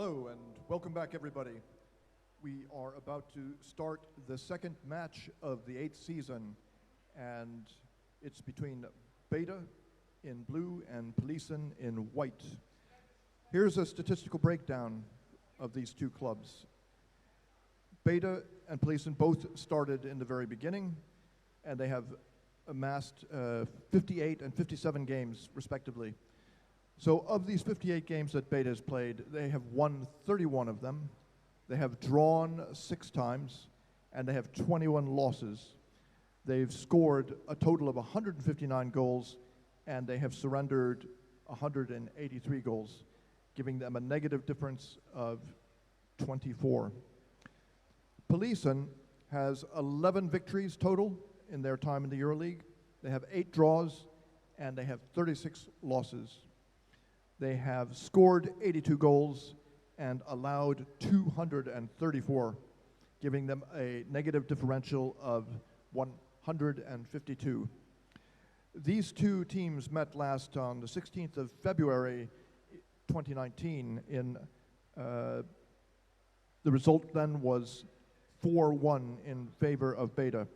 Hello and welcome back, everybody. We are about to start the second match of the 8th season, and it's between Beta in blue and Policen in white. Here's a statistical breakdown of these two clubs. Beta and Policen both started in the very beginning, and they have amassed 58 and 57 games, respectively. So of these 58 games that Beta has played, they have won 31 of them. They have drawn 6 times, and they have 21 losses. They've scored a total of 159 goals, and they have surrendered 183 goals, giving them a negative difference of 24. Policen has 11 victories total in their time in the EuroLeague. They have 8 draws, and they have 36 losses. They have scored 82 goals and allowed 234, giving them a negative differential of 152. These two teams met last on the 16th of February 2019. The result then was 4-1 in favor of Beta.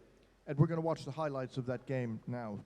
And we're going to watch the highlights of that game now.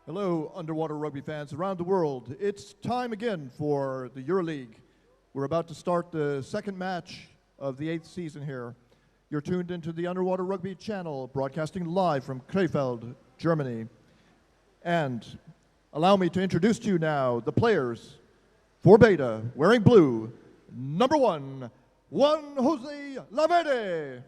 Hello, underwater rugby fans around the world. It's time again for the EuroLeague. We're about to start the second match of the 8th season here. You're tuned into the Underwater Rugby channel, broadcasting live from Krefeld, Germany. And allow me to introduce to you now the players for Beta, wearing blue. Number 1, Juan Jose Laverde.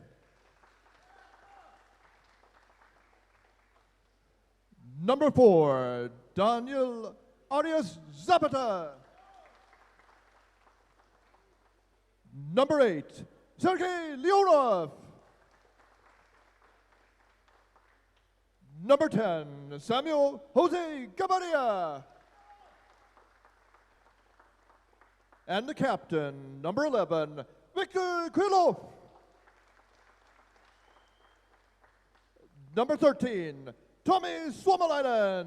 Number 4, Daniel Arias Zapata. Number 8, Sergei Leonov. Number 10, Samuel Jose Gaviria. And the captain, number 11, Victor Krylov. Number 13, Tommy Suomalainen.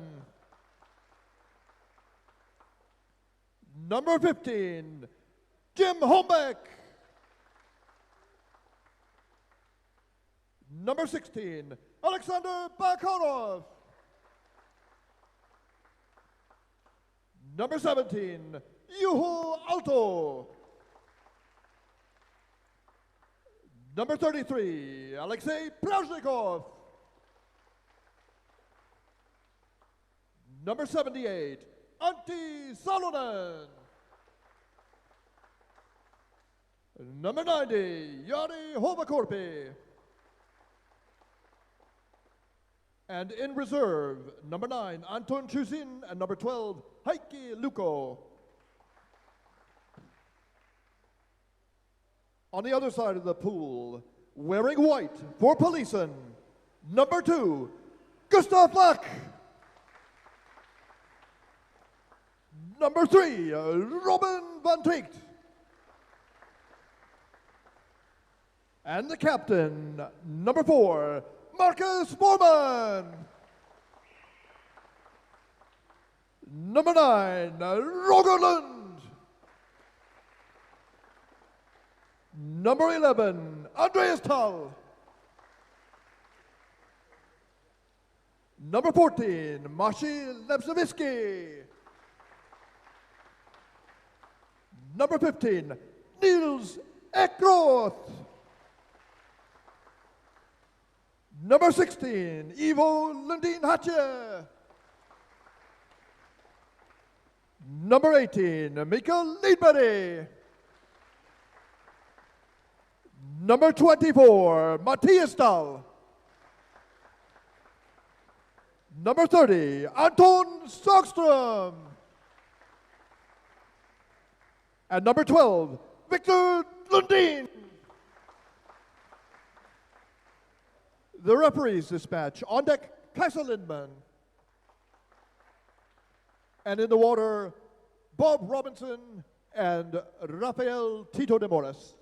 Number 15, Jim Holmbeck. Number 16, Alexander Bakarov. Number 17, Juho Alto. Number 33, Alexei Plazhnikov. Number 78, Antti Salonen. Number 90, Jari Hovakorpi. And in reserve, number 9, Anton Chusin, and number 12, Heikki Lukko. On the other side of the pool, wearing white for Policen, number 2, Gustav Lack. Number 3, Robin van Tricht. And the captain, number 4, Marcus Bormann. Number 9, Roger Lund. Number 11, Andreas Thal. Number 14, Maciej Lepsevitsky. Number 15, Niels Ekroth. Number 16, Ivo Lundin Hatje. Number 18, Mikael Lidberg. Number 24, Matthias Dahl. Number 30, Anton Sagström. And number 12, Victor Lundin. The referees this match, on deck, Kaiser Lindman. And in the water, Bob Robinson and Rafael Tito de Moras.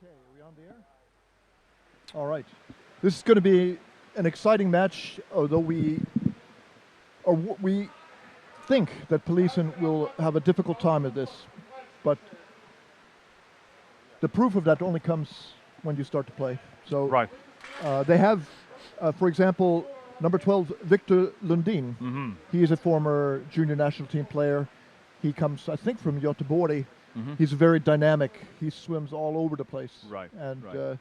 Okay, are we on the air? All right. This is going to be an exciting match, although we think that Policen will have a difficult time at this. But the proof of that only comes when you start to play. So Right. They have, for example, number 12, Victor Lundin. Mm-hmm. He is a former junior national team player. He comes, I think, from Göteborg. Mm-hmm. He's very dynamic. He swims all over the place. Right, And right.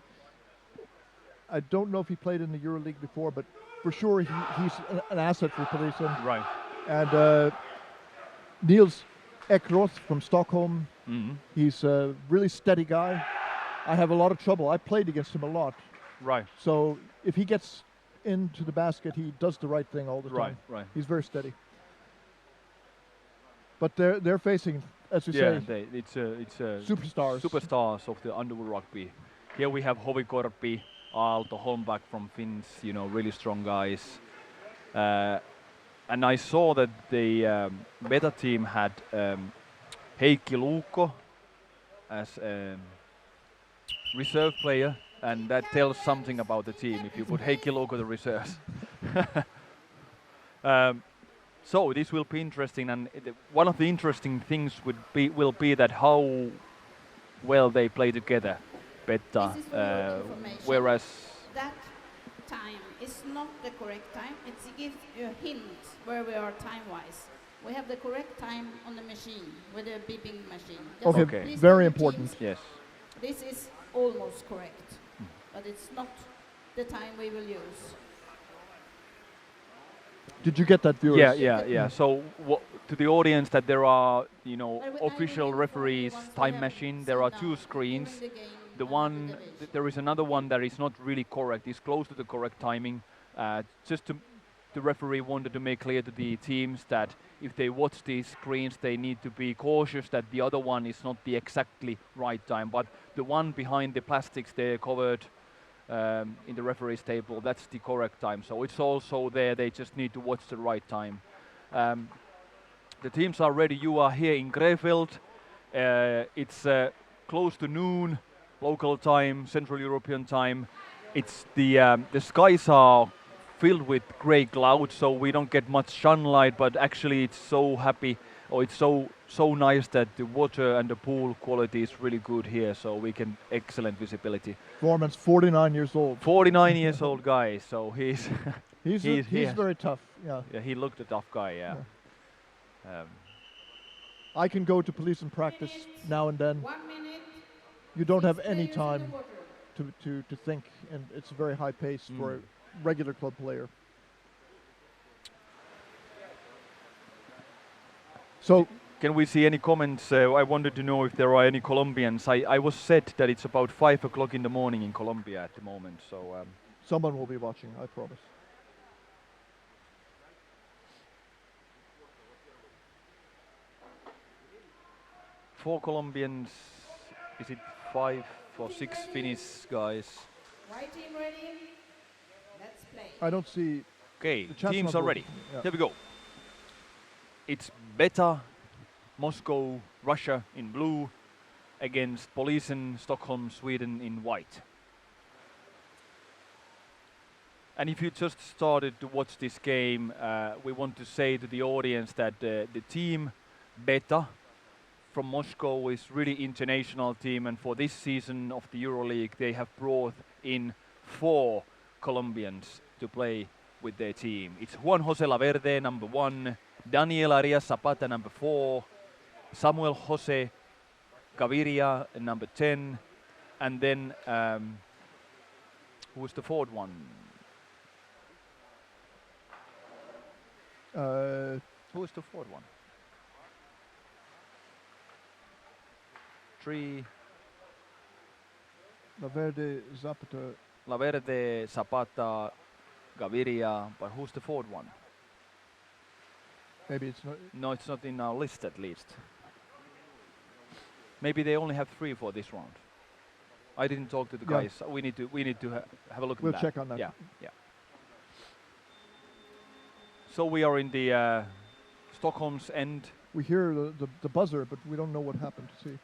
I don't know if he played in the EuroLeague before, but for sure he's an asset for Policen. Right. And Niels Ekroth from Stockholm. Mm-hmm. He's a really steady guy. I have a lot of trouble. I played against him a lot. Right. So if he gets into the basket, he does the right thing all the time. Right. He's very steady. But they're facing, as you Yeah, say, it's superstars. superstars of the underworld rugby. Here we have Hovi Korpi, Aalto, Holmback from Finns, really strong guys. And I saw that the Beta team had Heikki Luukko as reserve player, and that tells something about the team if you put Heikki Luukko the reserves. So this will be interesting, and one of the interesting things will be that how well they play together, Beta. This is for your information. Whereas That time is not the correct time. It gives you a hint where we are time-wise. We have the correct time on the machine with the beeping machine. Just Okay, please very tell the important. teams yes, this is almost correct, but it's not the time we will use. Did you get that, viewers? yeah. So to the audience, that there are I will official inform you referees once we time have machine. seen There are now two screens. during the game The and one, after the match. there is another one that is not really correct. It's close to the correct timing. Just to the referee wanted to make clear to the teams that if they watch these screens, they need to be cautious that the other one is not the exactly right time. But the one behind the plastics they're covered in the referee's table, that's the correct time. So it's also there. They just need to watch the right time. The teams are ready. You are here in Krefeld. It's close to noon, local time, Central European time. It's the skies are filled with grey clouds, so we don't get much sunlight. But actually, it's so happy, or it's so nice that the water and the pool quality is really good here, so we can excellent visibility. Foreman's 49 years old. 49 years old guy, so he's He's yes. very tough. Yeah. yeah, he looked a tough guy. Yeah. I can go to police and practice now and then. 1 minute. You don't have 6 any players in the time water. to think, and it's a very high pace for a regular club player. So Can we see any comments? I wanted to know if there are any Colombians. I was said that it's about 5 o'clock in the morning in Colombia at the moment. So someone will be watching, I promise. four Colombians, is it 5 or 6 Finnish guys? White team ready? Let's play. I don't see. Okay, The chat's teams not are ready. working, yeah. Here we go. It's Beta, Moscow, Russia in blue against Polisen, Stockholm, Sweden in white. And if you just started to watch this game, we want to say to the audience that the team Beta from Moscow is really international team, and for this season of the EuroLeague they have brought in 4 Colombians to play with their team. It's Juan Jose Laverde, number 1, Daniel Arias Zapata, number 4, Samuel Jose Gaviria, number 10, and then who was the 4th one? Who was the 4th one? 3. Laverde, Zapata. Laverde, Zapata, Gaviria, but who's the 4th one? Maybe it's not. No, it's not in our list at least. Maybe they only have 3 for this round. I didn't talk to the Yeah. guys. We need to have a look We'll at that. check on that. Yeah. So we are in the Stockholm's end. We hear the buzzer, but we don't know what happened. See,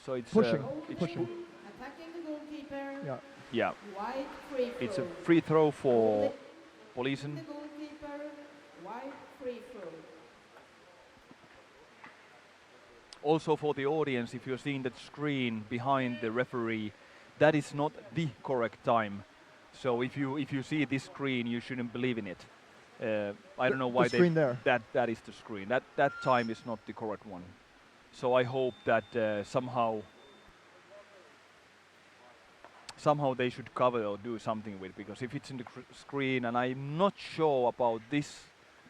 So it's pushing, it's pushing. Attacking the goalkeeper. Yeah. yeah. White free throw. It's a free throw for The Polisen. goalkeeper. White free throw. Also for the audience, if you're seeing that screen behind the referee, that is not the correct time. So if you see this screen, you shouldn't believe in it. I don't know why the screen there. that is the screen. That time is not the correct one. So I hope that somehow they should cover or do something with, because if it's in the screen, and I'm not sure about this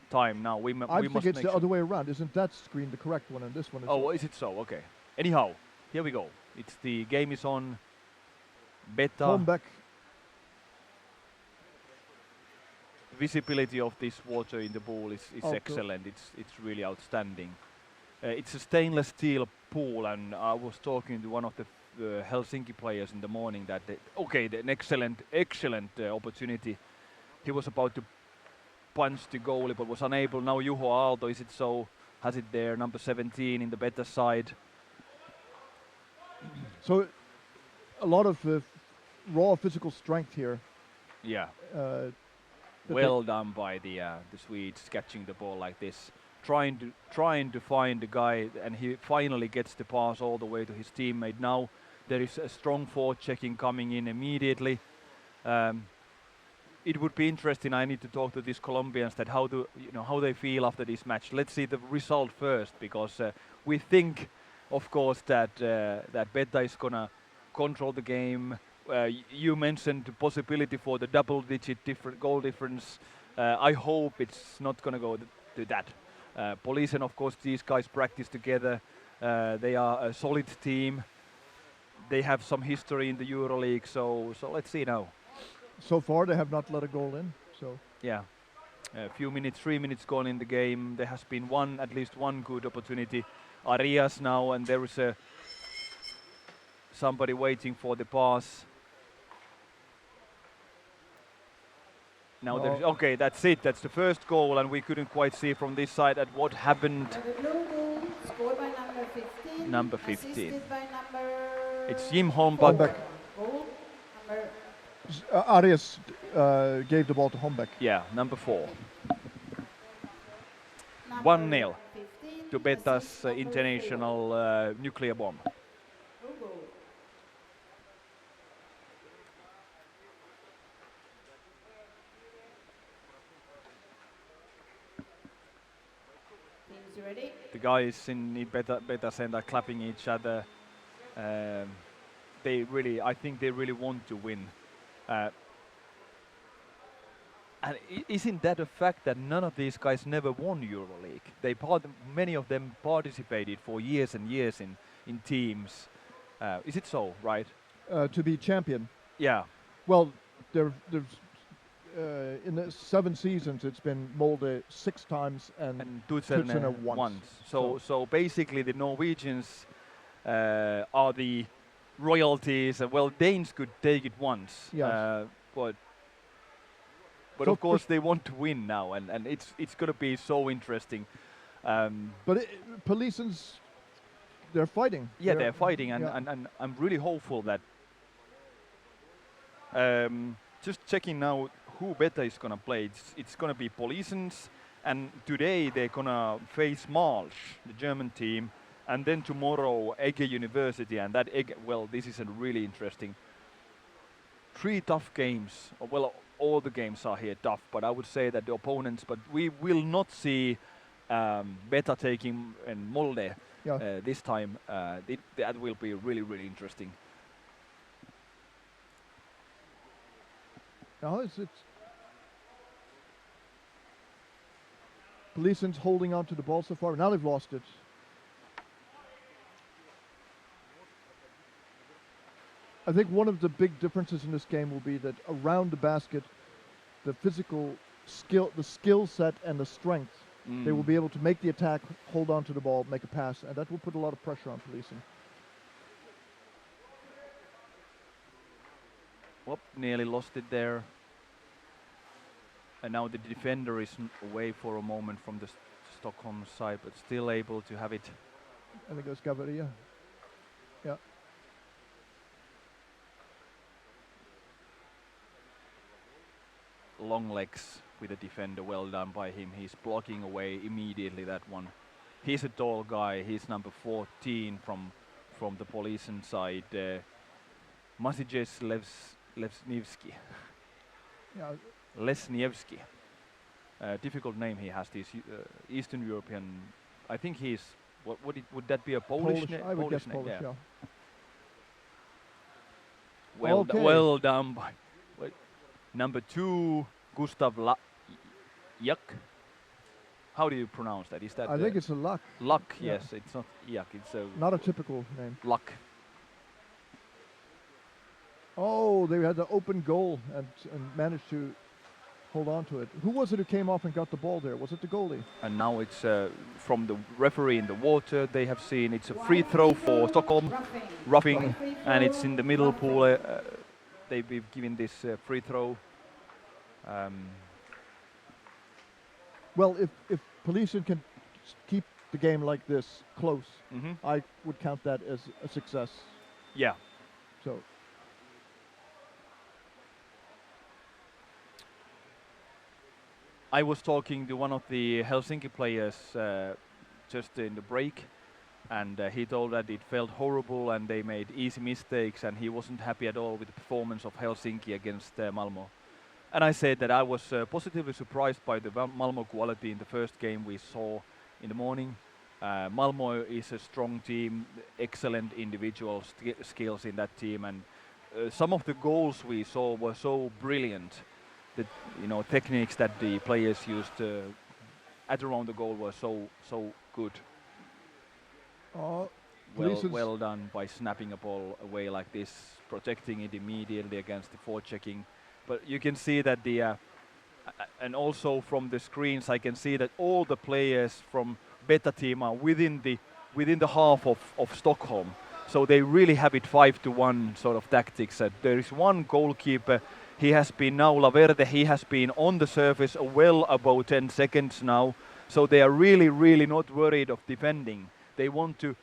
time now, we I must think it's make the sure. other way around. Isn't that screen the correct one, and this one is? Oh, is it so? Okay. Anyhow, here we go. It's the game is on. Beta. Holmbeck. Visibility of this water in the pool is Oh, cool. excellent. It's really outstanding. it's a stainless steel pool, and I was talking to one of the Helsinki players in the morning that an excellent opportunity. He was about to punch the goalie but was unable. Now Juho Aalto, is it so? Has it there, number 17 in the better side. So a lot of raw physical strength here. Yeah. That Well done by the Swedes catching the ball like this, trying to find the guy, and he finally gets the pass all the way to his teammate. Now there is a strong forechecking coming in immediately. It would be interesting. I need to talk to these Colombians that how they feel after this match. Let's see the result first, because we think, of course, that Beta is gonna control the game. You mentioned the possibility for the double-digit goal difference. I hope it's not gonna go to that. Police and of course these guys practice together. They are a solid team. They have some history in the EuroLeague, so let's see now. So far, they have not let a goal in. So Yeah, a few minutes, 3 minutes gone in the game. There has been at least one good opportunity. Arias now, and there is somebody waiting for the pass. Now there's okay. That's it. That's the first goal, and we couldn't quite see from this side at what happened. The blue goal scored by number 15. Number 15. Assisted by number. It's Jim Holmback. Holmback. Goal number. Arias gave the ball to Holmbeck. Yeah, number 4. Number 1-0 15, to Beta's assist number international nuclear bomb. 4. Blue goal. Teams ready? The guys in Beta Center clapping each other. I think they really want to win. And isn't that a fact that none of these guys never won EuroLeague? Many of them participated for years and years in teams. Is it so, right? To be champion. Yeah. Well, there's in the 7 seasons, it's been Molde 6 times and Tutserne once. So basically the Norwegians are the royalties. Well, Danes could take it once. Yes. But So of course they want to win now, and it's going to be so interesting. But Polisens, they're fighting. Yeah, they're fighting, and, yeah. and I'm really hopeful that. Just checking now who Beta is gonna play. It's gonna be Polisens, and today they're gonna face Malsch, the German team, and then tomorrow Ege University, and that this is a really interesting. 3 tough games. Well, all the games are here tough, but I would say that the opponents. But we will not see Beta taking and Molde this time. That will be really, really interesting. Now it's Polisens holding on to the ball so far. Now they've lost it. I think one of the big differences in this game will be that around the basket, the physical skill, the skill set and the strength, they will be able to make the attack, hold on to the ball, make a pass, and that will put a lot of pressure on Polisen. Whoop, nearly lost it there. And now the defender is away for a moment from the Stockholm side, but still able to have it. And it goes Gaviria. Yeah. Long legs with the defender, well done by him. He's blocking away immediately that one. He's a tall guy. He's number 14 from the Polisen side. Maciej Lesniewski. Yeah. Lesniewski. Difficult name he has. This Eastern European. I think he's. Would that be a Polish name? I would guess Polish. Yeah. Well done by number 2, Gustav Yak. How do you pronounce that? Is that? I think it's a luck. Luck. Yeah. Yes, it's not Yak. It's a Not a typical name. Luck. Oh, they had the open goal and managed to hold on to it. Who was it who came off and got the ball there? Was it the goalie? And now it's from the referee in the water. They have seen it's a free throw for Stockholm, roughing, and it's in the middle pool. They've been given this free throw. Well, if Policen can keep the game like this close, I would count that as a success. Yeah. So I was talking to one of the Helsinki players just in the break, and he told that it felt horrible and they made easy mistakes, and he wasn't happy at all with the performance of Helsinki against Malmö. And I said that I was positively surprised by the Malmö quality in the first game we saw in the morning. Malmö is a strong team, excellent individual skills in that team, and some of the goals we saw were so brilliant. The techniques that the players used at around the goal were so good. Well done by snapping a ball away like this, protecting it immediately against the forechecking. But you can see that and also from the screens I can see that all the players from Beta team are within the half of Stockholm. So they really have it 5-1 sort of tactics. There is one goalkeeper. He has been now, Laverde, he has been on the surface well about 10 seconds now. So they are really not worried of defending. They want to,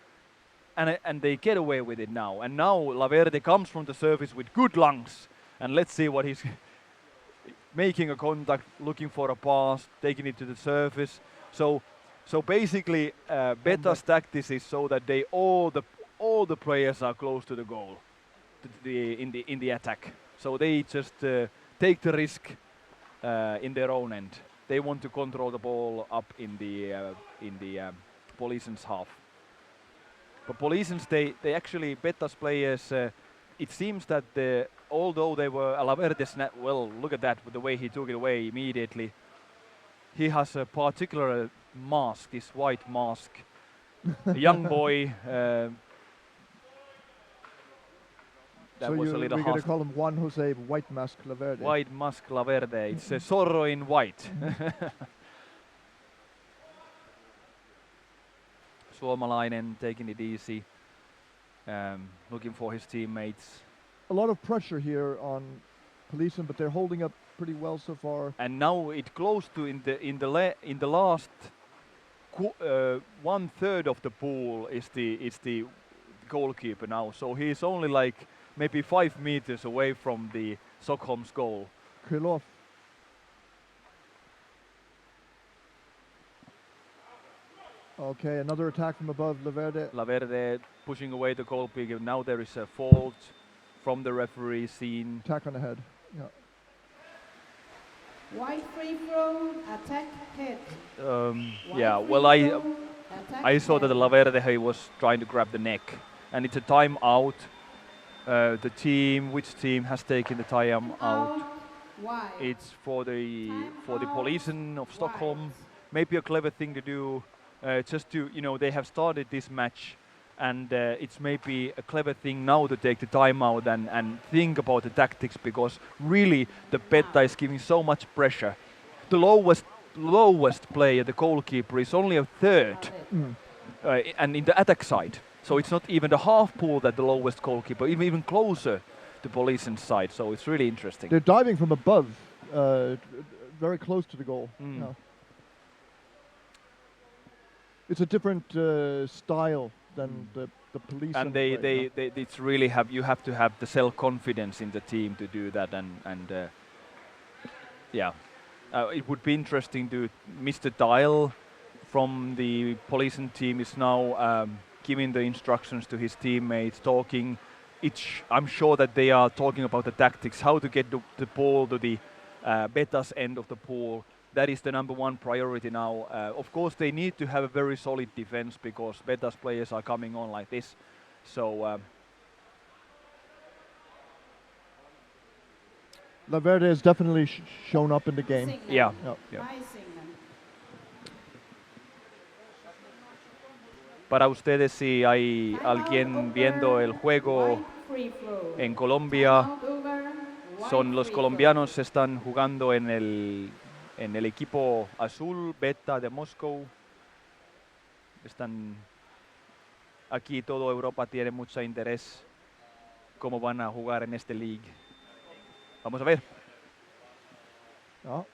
and they get away with it now. And now Laverde comes from the surface with good lungs. And let's see what he's making a contact, looking for a pass, taking it to the surface. So basically, Beta's tactics is so that all the players are close to the goal, in the attack. So they just take the risk in their own end. They want to control the ball up in the Policen's half. But Policen's, they actually, Beta's players, it seems that although they were Alaverde's well, look at that, with the way he took it away immediately. He has a particular mask, this white mask. A young boy. That so was a little we're going to call him Juan Jose White Mask Laverde. White Mask Laverde. It's a Zorro in white. Suomalainen taking it easy, looking for his teammates. A lot of pressure here on Policen, but they're holding up pretty well so far. And now it close to in the last 1/3 of the pool is the goalkeeper now. So he's only like maybe 5 meters away from the Stockholm's goal. Krylov. Okay, another attack from above Laverde. Laverde pushing away the goalkeeper. Now there is a fault from the referee scene. Attack on the head. Yeah. White free throw, attack head. Yeah, well I saw that Laverde he was trying to grab the neck, and it's a time out. Which team has taken the time out? It's for the Policen of Stockholm. Maybe a clever thing to do, just to they have started this match, and it's maybe a clever thing now to take the time out and think about the tactics, because really the Beta is giving so much pressure. The lowest player, the goalkeeper, is only a third, and in the attack side. So it's not even the half pool that the lowest goalkeeper, even closer to Policen's side. So it's really interesting. They're diving from above, very close to the goal. Yeah. It's a different style than the Policen. And it's really you have to have the self-confidence in the team to do that, and it would be interesting to Mr. Dial from the Policen team is now giving the instructions to his teammates, talking. I'm sure that they are talking about the tactics, how to get the ball to the Beta's end of the pool. That is the #1 priority now. Of course, they need to have a very solid defense because Beta's players are coming on like this. So Laverde has definitely shown up in the game. Signal. yeah. High signal. Para ustedes, si hay alguien viendo el juego Free throw. en Colombia, Timeout over. Son los free throw. colombianos están jugando en el equipo azul, Beta de Moscú. Están aquí, toda Europa tiene mucho interés cómo van a jugar en este league. Vamos a ver. Oh.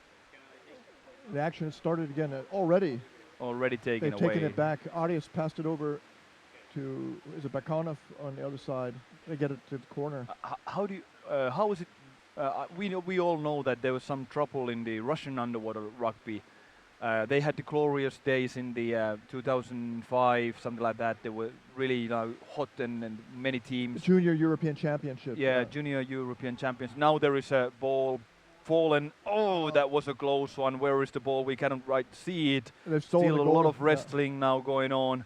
The action has started again already. Already taken They've away. taken it back. Arias passed it over to, is it Bakanov on the other side? They get it to the corner. How do you, how is it? We all know that there was some trouble in the Russian underwater rugby. They had the glorious days in the 2005, something like that. They were really hot and many teams. Junior European Championship. Yeah, junior European champions. Now there is a ball fallen. Oh, that was a close one. Where is the ball? We cannot see it. They've stolen Still the a goal. lot of wrestling now going on.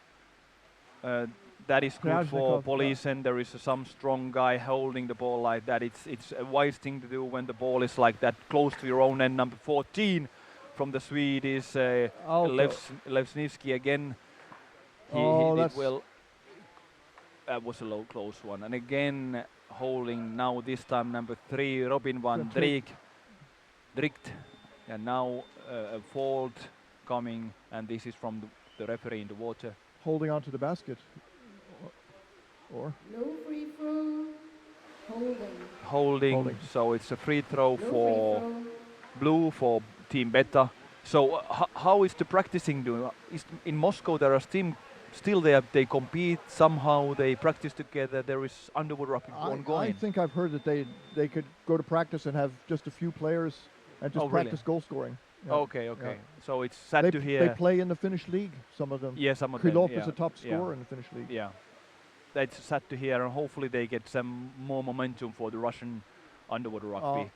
That is good for Krasnikov, police, and there is some strong guy holding the ball like that. It's a wise thing to do when the ball is like that, close to your own end. Number 14 from the Swede is Levsnivsky again. He did well. That was a low, close one. And again, holding now this time number 3, Robin van Drikt. And now a fault coming, and this is from the referee in the water. Holding on to the basket. Or? No free throw. Holding. So it's a free throw No for free throw. blue for Team Beta. So how is the practicing doing? Is in Moscow there are still they compete somehow, they practice together, there is underwater rugby ongoing. I think I've heard that they could go to practice and have just a few players and just practice goal scoring. Yeah. Okay. Yeah. So it's sad to hear. They play in the Finnish league, some of them. Yeah, some of them. Krylov Yeah. is a top scorer in the Finnish league. Yeah. That's sad to hear, and hopefully they get some more momentum for the Russian underwater rugby.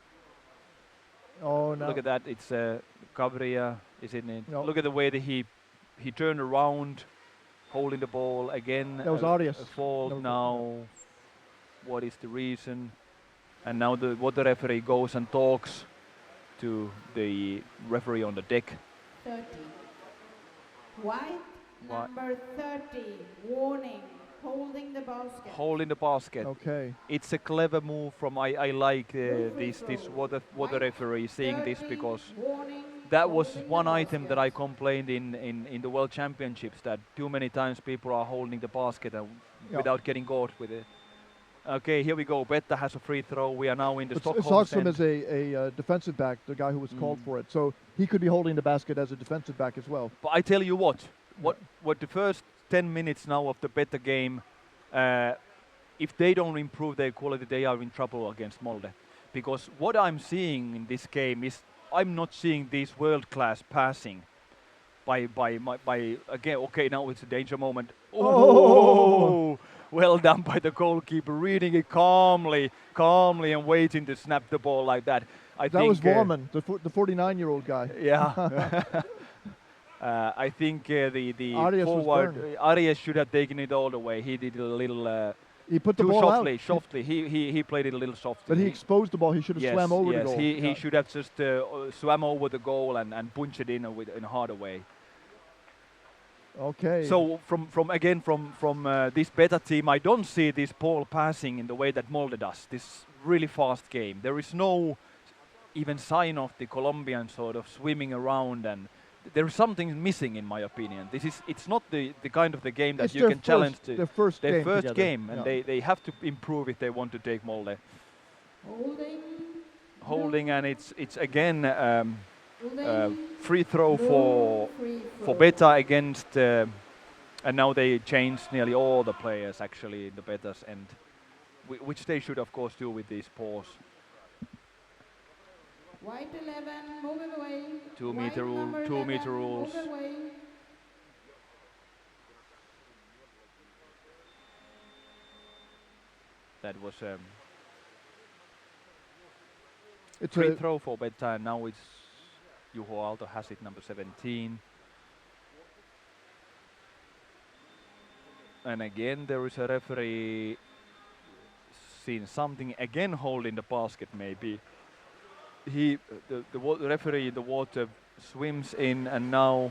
Oh, no. Look at that, it's Gavria, isn't it? No. Look at the way that he turned around, holding the ball again. That was Arias. A fault No. now. What is the reason? And now the referee goes and talks to the referee on the deck. 30. White, number 30, warning, holding the basket. Holding the basket. Okay. It's a clever move from I like No free this throw. water referee saying this 30, because warning, that was holding one the item that I basket. complained in the World Championships, that too many times people are holding the basket and without getting caught with it. Okay, here we go. Betta has a free throw. We are now in the Stockholm Sahlström end. is a defensive back, the guy who was called for it. So he could be holding the basket as a defensive back as well. But I tell you what the first 10 minutes now of the Betta game, if they don't improve their quality, they are in trouble against Molde. Because what I'm seeing in this game is I'm not seeing this world-class passing by again. Okay, now it's a danger moment. Oh! Well done by the goalkeeper, reading it calmly and waiting to snap the ball like that. That was Warman, the 49-year-old guy. Yeah. I think the Arias forward was Arias should have taken it all the way. He did it a little he put the too ball softly. He played it a little softly. But he exposed the ball. He should have swam over the goal. He should have just swam over the goal and punched it in a harder way. Okay. So from this Beta team, I don't see this ball passing in the way that Molde does. This really fast game. There is no even sign of the Colombian sort of swimming around, and there is something missing in my opinion. It's not the kind of the game that it's you can challenge their first their game first together. game, and they have to improve if they want to take Molde. Holding, and it's again free throw for Beta against, and now they changed nearly all the players actually in the Betas, and which they should of course do with these pause. White 11, moving away. 2 White meter rule, number 2 meter 11, rules. move away. That was It's free a throw for Beta, and now it's Juho Aalto has it, number 17. And again there is a referee seen something, again holding the basket maybe. The referee in the water swims in, and now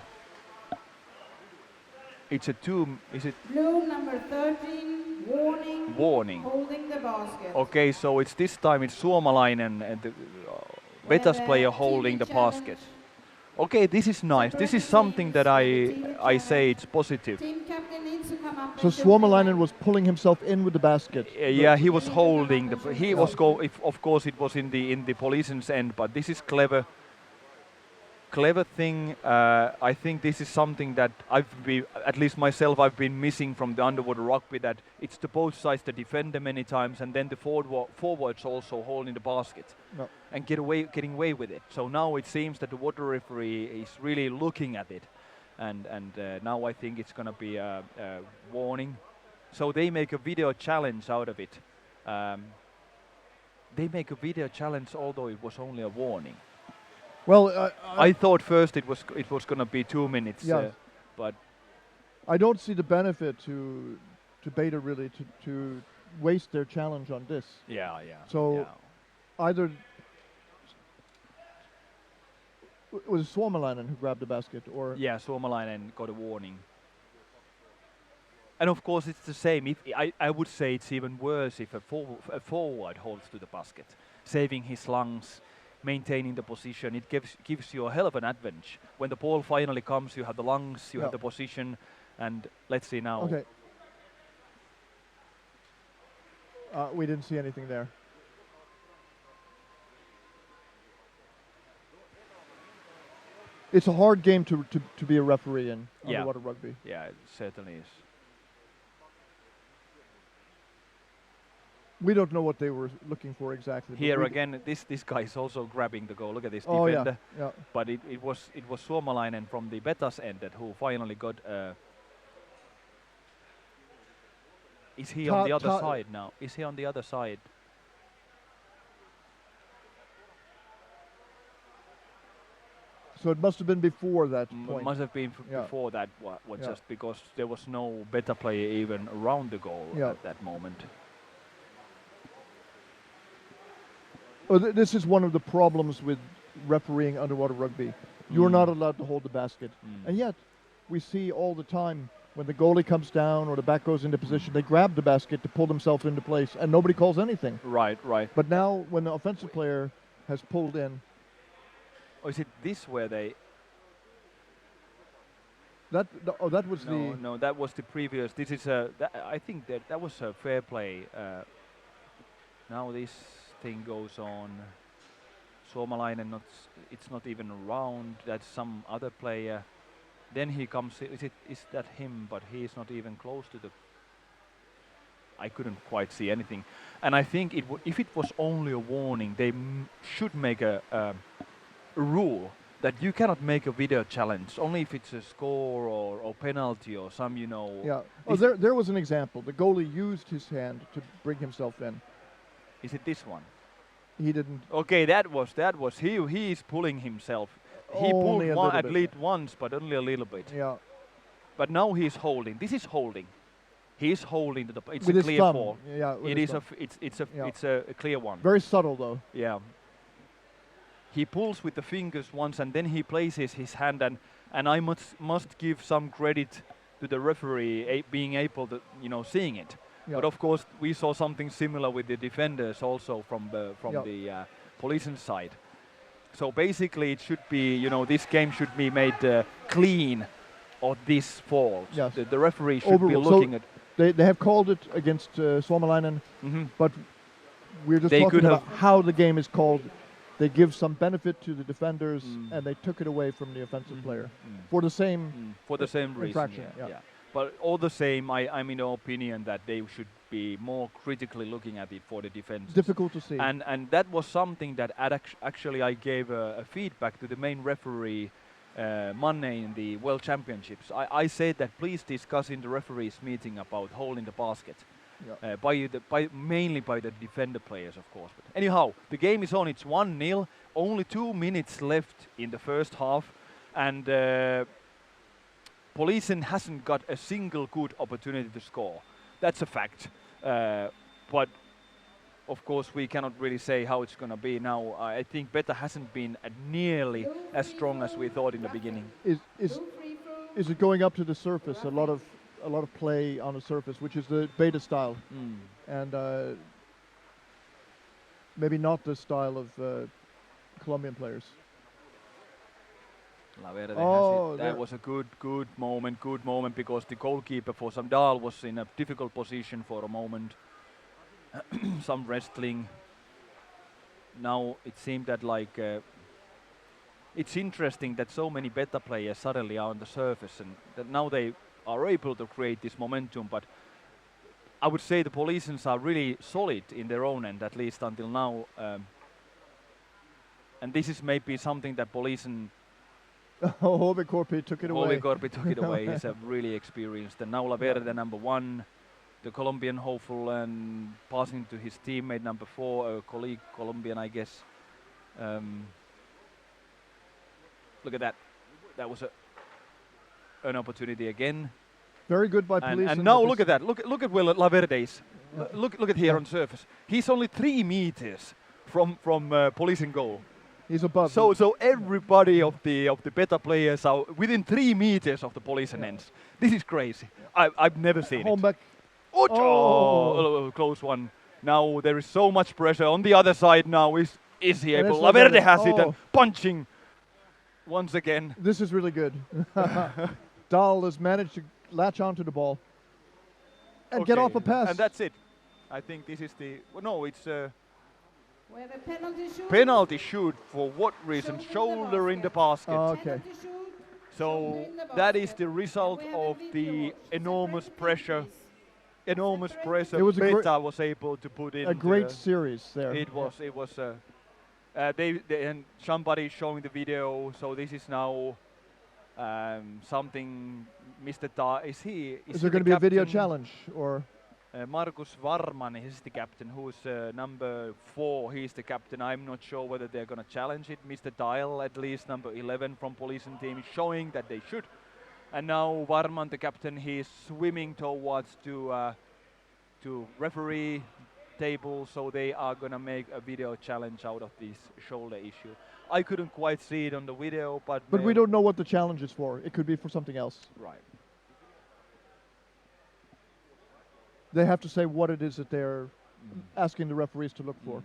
it's a 2, is it? Blue number 13, Warning. Holding the basket. Okay, so it's this time it's Suomalainen and the Betas player holding the basket. Okay, this is nice. This is something that I say it's positive. Team captain needs to come up. So Suomalainen was pulling himself in with the basket. Yeah, he was holding the. He was of course, it was in the Police's end, but this is clever thing. I think this is something that at least myself, I've been missing from the underwater rugby. That it's the both sides, the defender many times, and then the forwards also holding the basket and getting away with it. So now it seems that the water referee is really looking at it, and now I think it's gonna be a warning. So they make a video challenge out of it. They make a video challenge, although it was only a warning. Well, I thought first it was gonna be 2 minutes, Yes. but I don't see the benefit to Beta really to waste their challenge on this. yeah. So- yeah. Either was it Suomalainen who grabbed the basket, or Yeah, Suomalainen got a warning. And of course, it's the same. If I would say it's even worse if a forward holds to the basket, saving his lungs, maintaining the position. It gives you a hell of an advantage. When the ball finally comes, you have the lungs, you have the position, and let's see now. Okay. We didn't see anything there. It's a hard game to be a referee in Yeah. underwater rugby. Yeah, it certainly is. We don't know what they were looking for exactly. but Here we- again, this guy is also grabbing the goal. Look at this Oh defender. yeah. But it was Suomalainen from the Betas end that who finally got. Is he on the other side now? Is he on the other side? So it must have been before that M- point. Must have been Yeah. before that. Was Yeah. just because there was no better player even around the goal Yeah. at that moment. Oh, this is one of the problems with refereeing underwater rugby. You're not allowed to hold the basket. Mm. And yet, we see all the time when the goalie comes down or the back goes into position, they grab the basket to pull themselves into place, and nobody calls anything. Right. But now, when the offensive player has pulled in, Or is it this where they? that was No, that was the previous. This is a. I think that was a fair play. Now this thing goes on. Suomalainen it's not even around. That's some other player. Then he comes. Is that him? But he is not even close to the. I couldn't quite see anything, and I think if it was only a warning, they should make a rule that you cannot make a video challenge only if it's a score or penalty or some, Yeah. Oh, there was an example. The goalie used his hand to bring himself in. Is it this one? He didn't. Okay, that was he is pulling himself. He pulled Only a little at bit. least once, but only a little bit. Yeah. But now he's holding. This is holding. He is holding it's With a his clear thumb. fall. Yeah. with It his is a thumb. f- it's Yeah. a clear one. Very subtle though. Yeah. He pulls with the fingers once and then he places his hand and I must give some credit to the referee being able to seeing it. Yeah. But of course we saw something similar with the defenders also from the police side. So basically it should be this game should be made clean of this fault. Yes. The referee should be Overruled. So looking at. They have called it against Suomalainen, Mhm. but we're just They talking could about how the game is called. They give some benefit to the defenders, and they took it away from the offensive player for the same. For the same reason. infraction, Yeah, yeah. But all the same, I'm in the opinion that they should be more critically looking at it for the defense. Difficult to see. And that was something that actually I gave a feedback to the main referee, Manne, in the World Championships. I said that please discuss in the referees meeting about holding the basket. Yeah. Mainly by the defender players, of course. But anyhow, the game is on. It's 1-0. Only 2 minutes left in the first half, and Policen hasn't got a single good opportunity to score. That's a fact. But of course, we cannot really say how it's going to be now. I think Beta hasn't been nearly as strong as we thought in the beginning. Is it going up to the surface? A a lot of play on the surface, which is the beta style, Mm. and maybe not the style of Colombian players. Laverde has Oh, it. there- That was a good moment because the goalkeeper for Sandal was in a difficult position for a moment. Some wrestling. Now it seemed that it's interesting that so many beta players suddenly are on the surface and that now they are able to create this momentum. But I would say the Polisians are really solid in their own end, at least until now. And this is maybe something that Polisian Hove Korpi took it away. Ole Korpi took it away. He's a really experienced. And now Laverde, number 1, the Colombian hopeful, and passing to his teammate number 4, a colleague Colombian, I guess. Look at that. That was an opportunity again. Very good by And Police. now look at that. Look at where Laverde is. Yeah. Look at here on surface. He's only 3 meters from Police in goal. He's above. So everybody of the beta players are within 3 meters of the Police ends. This is crazy. I've never seen it. Holmbeck. Oh, close one. Now there is so much pressure on the other side. Now is he And able? it's Laverde Laverde. has it and Oh. punching once again. This is really good. Dahl has managed to latch onto the ball and get Okay, off a pass. and that's it. I think this is the it's a We have a penalty shoot. penalty shoot for what reason? Shoulder in the basket. Okay. Penalty shoot. So shoulder in the that is basket. the result We have a of video the watch. enormous Separate pressure. please. Enormous Separate pressure It was a great- Beta was able to put in. a great series there. It was. They and somebody showing the video. So this is now something. Mr. Ta is he? Is he there going the to be a video captain? challenge or? Markus Varman is the captain, who's number 4. He's the captain. I'm not sure whether they're going to challenge it. Mr. Dial, at least number 11 from Police and team, is showing that they should. And now Varman, the captain, he's swimming towards to referee table, so they are going to make a video challenge out of this shoulder issue. I couldn't quite see it on the video, but But we don't know what the challenge is for. It could be for something else. Right. They have to say what it is that they're asking the referees to look for.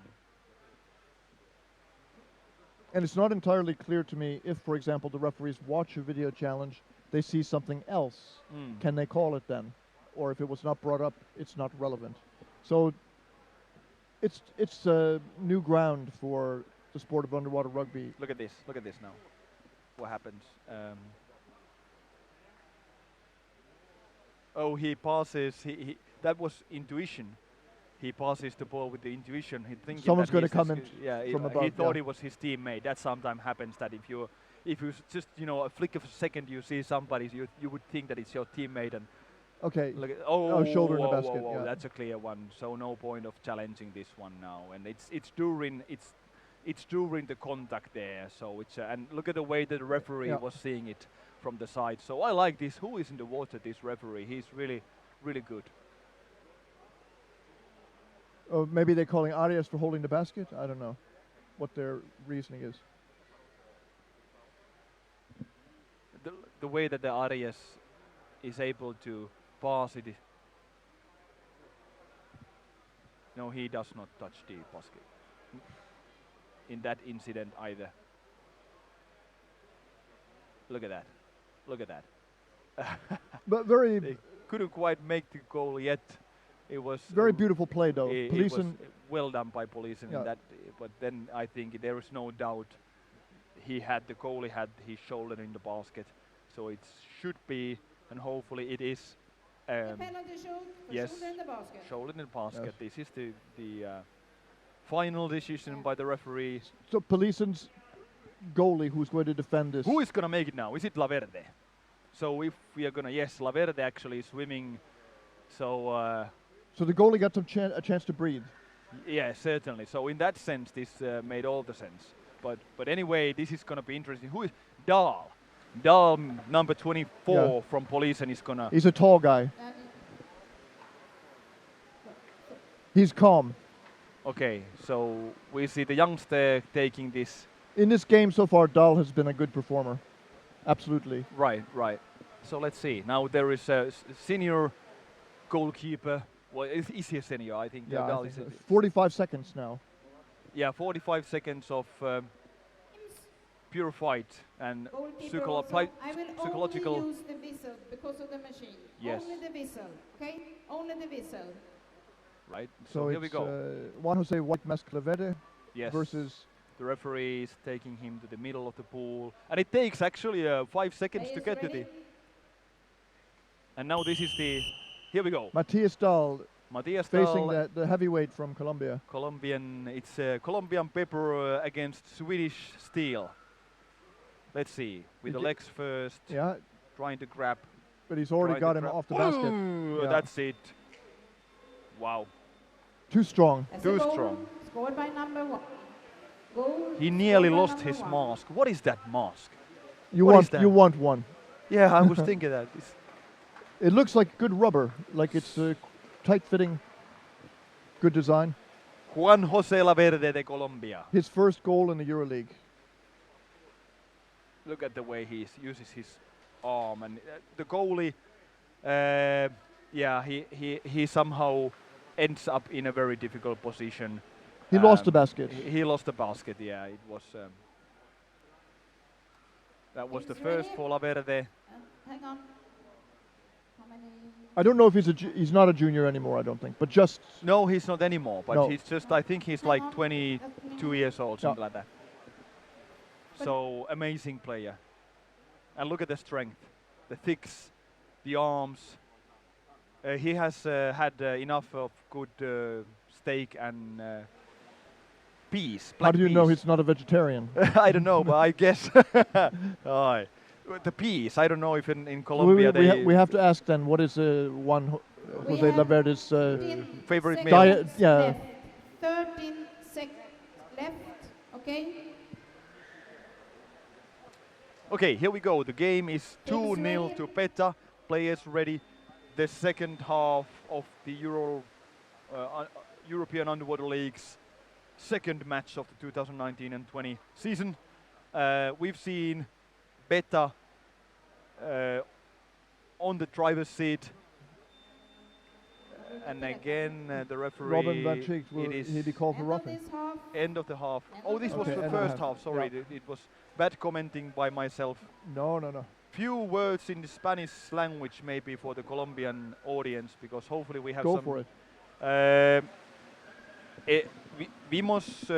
And it's not entirely clear to me if, for example, the referees watch a video challenge, they see something else. Mm. Can they call it then? Or if it was not brought up, it's not relevant. So it's new ground for the sport of underwater rugby. Look at this. Look at this now. What happens? He passes. He that was intuition. He passes the ball with the intuition. He thinking Someone's that gonna he's come the in yeah, from he above, thought yeah. it was his teammate. That sometimes happens. That if you just a flick of a second you see somebody, you would think that it's your teammate. And Okay. look at, shoulder in the whoa, basket, whoa, yeah. that's a clear one. So no point of challenging this one now. And it's during the contact there. So it's and look at the way that the referee Yeah. was seeing it from the side. So I like this. Who is in the water? This referee. He's really good. Maybe they're calling Arias for holding the basket. I don't know what their reasoning is. The way that the Arias is able to pass it. No, he does not touch the basket in that incident either. Look at that. Look at that. But very, They couldn't quite make the goal yet. It was very beautiful play though. It Police was and well done by Police, Yeah. in that. But then I think there is no doubt the goalie had his shoulder in the basket, so it should be, and hopefully it is. The penalty shoot. For yes. shoulder in the basket. Shoulder in the basket. Yes. This is the final decision by the referee. so Police's goalie who's going to defend this. Who is gonna make it now? Is it Laverde? So if we are gonna, yes, Laverde actually is swimming. So. So the goalie got a chance to breathe. Yeah, certainly. So in that sense, this made all the sense. But anyway, this is gonna be interesting. Who is Dahl? Dahl, number 24 Yeah. from Police, and he's gonna. He's a tall guy. He's calm. Okay, so we see the youngster taking this. In this game so far, Dahl has been a good performer. Absolutely. Right. So let's see. Now there is a senior goalkeeper. Well, is he a senior? I think. Yeah, I Gal think is so. 45 seconds now. yeah, 45 seconds of pure fight and Goalkeeper also, I will psychological. only use the whistle because of the machine. Yes. Only the whistle, okay? Only the whistle. Right. So here we it's go. Juan Jose White Masclevede Yes. versus The referee is taking him to the middle of the pool, and it takes actually 5 seconds to Players get to ready? the. And now this is the. Here we go. Matthias Dahl Matias facing Dahl, the heavyweight from Colombia. Colombian. It's Colombian pepper against Swedish steel. Let's see. With He the di- legs first, Yeah, trying to grab. but he's already trying got to him grab- off the basket. Ooh, Yeah. That's it. Wow. Too strong. As a Too goal strong. Scored by number 1. Goal He nearly scored by lost number his 1. mask. What is that mask? You What is want that? you want one. Yeah, I was thinking that. It looks like good rubber, like it's tight fitting, good design. Juan José Laverde de Colombia. His first goal in the EuroLeague. Look at the way he uses his arm, and the goalie. Yeah, he somehow ends up in a very difficult position. He lost the basket. He lost the basket. Yeah, it was. That was the Teams first ready? for Laverde. Hang on. How many? I don't know if he's not a junior anymore. I don't think, but just No, he's not anymore. But No. he's just. I think he's Hang like on. 22 years old, something like that. But- So amazing player. And look at the strength, the thicks, the arms. He has had enough of good steak and peas. how Black do you know peas. he's not a vegetarian? I don't know, but I guess. Aye. The peas. I don't know if in Colombia we have to ask then. What is Juan We Jose have Laverde's? 13 favorite seconds meal. Diet- yeah. Left. 13 seconds left. Okay. Okay, here we go. The game is Teams 2-0 ready? to Peta. Players ready. The second half of the European Underwater League's second match of the 2019 and 20 season. We've seen Peta on the driver's seat. And again, the referee. Robin Van Cheek, will it is he be called for End of roughing? this half. end of the half. End Oh, of this the was Okay, the end of the first half. half. Sorry, Yeah. it was bad commenting by myself. No. Few words in the Spanish language maybe for the Colombian audience, because hopefully we have Go some. for it. Vimos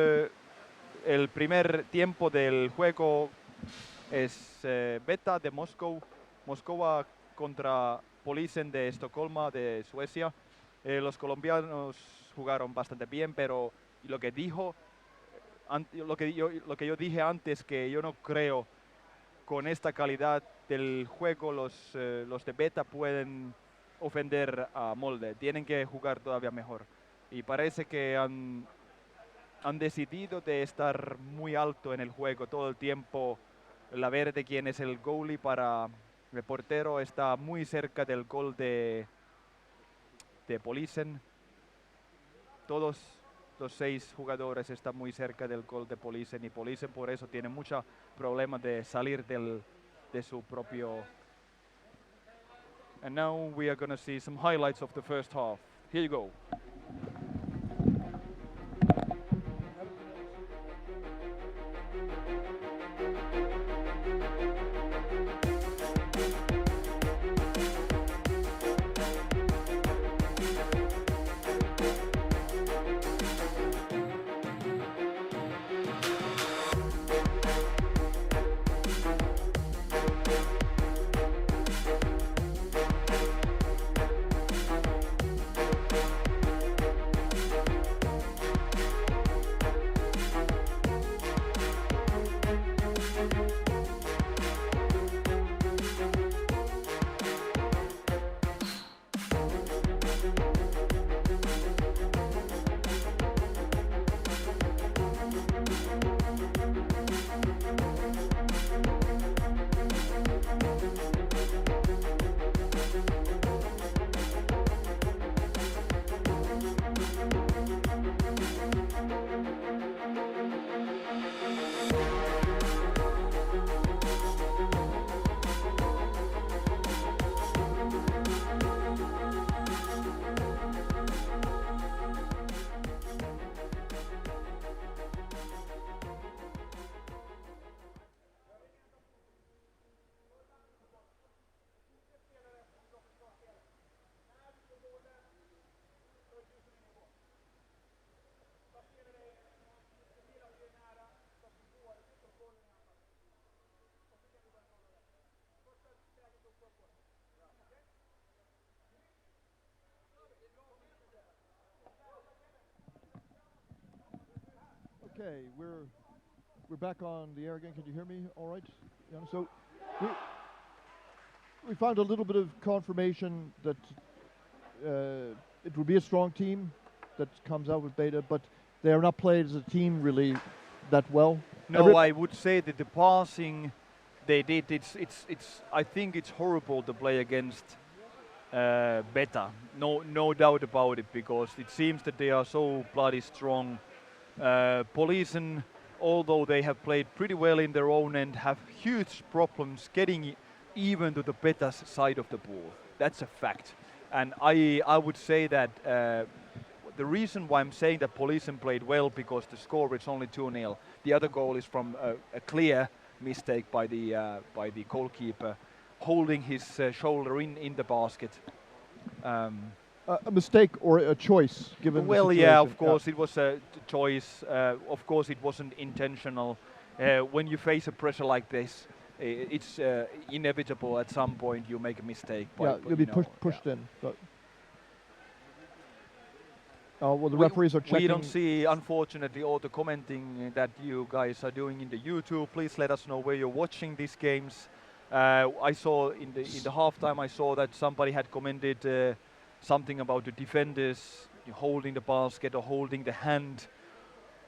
el primer tiempo del juego es Beta de Moscova contra Polisen de Estocolmo de Suecia. Los colombianos jugaron bastante bien, pero lo que dijo, lo que yo dije antes, que yo no creo con esta calidad del juego los de Beta pueden ofender a Molde. Tienen que jugar todavía mejor. Y parece que han decidido de estar muy alto en el juego todo el tiempo. Laverde, quien es el goalie para el portero, está muy cerca del gol de Polisen. Todos los 6 jugadores están muy cerca del gol de Polisen, y Polisen por eso tiene mucho problema de salir de su propio. And now we are going to see some highlights of the first half. Here you go. Okay, we're back on the air again. Can you hear me all right? Yeah, so we found a little bit of confirmation that it will be a strong team that comes out with Beta, but they are not played as a team really that well. No, I would say that the passing they did, it's. I think it's horrible to play against Beta. No doubt about it, because it seems that they are so bloody strong. Policen, although they have played pretty well in their own end, have huge problems getting even to the Beta's side of the ball. That's a fact. And I would say that the reason why I'm saying that Policen played well, because the score is only 2-0. The other goal is from a clear mistake by the goalkeeper, holding his shoulder in the basket. A mistake or a choice, given Well, the yeah, situation. of course it was a choice. Of course it wasn't intentional. When you face a pressure like this, it's inevitable at some point you make a mistake. Yeah, you'll be pushed in. But well, the referees are checking. We don't see, unfortunately, all the commenting that you guys are doing in the YouTube. Please let us know where you're watching these games. I saw in the halftime, I saw that somebody had commented something about the defenders holding the basket or holding the hand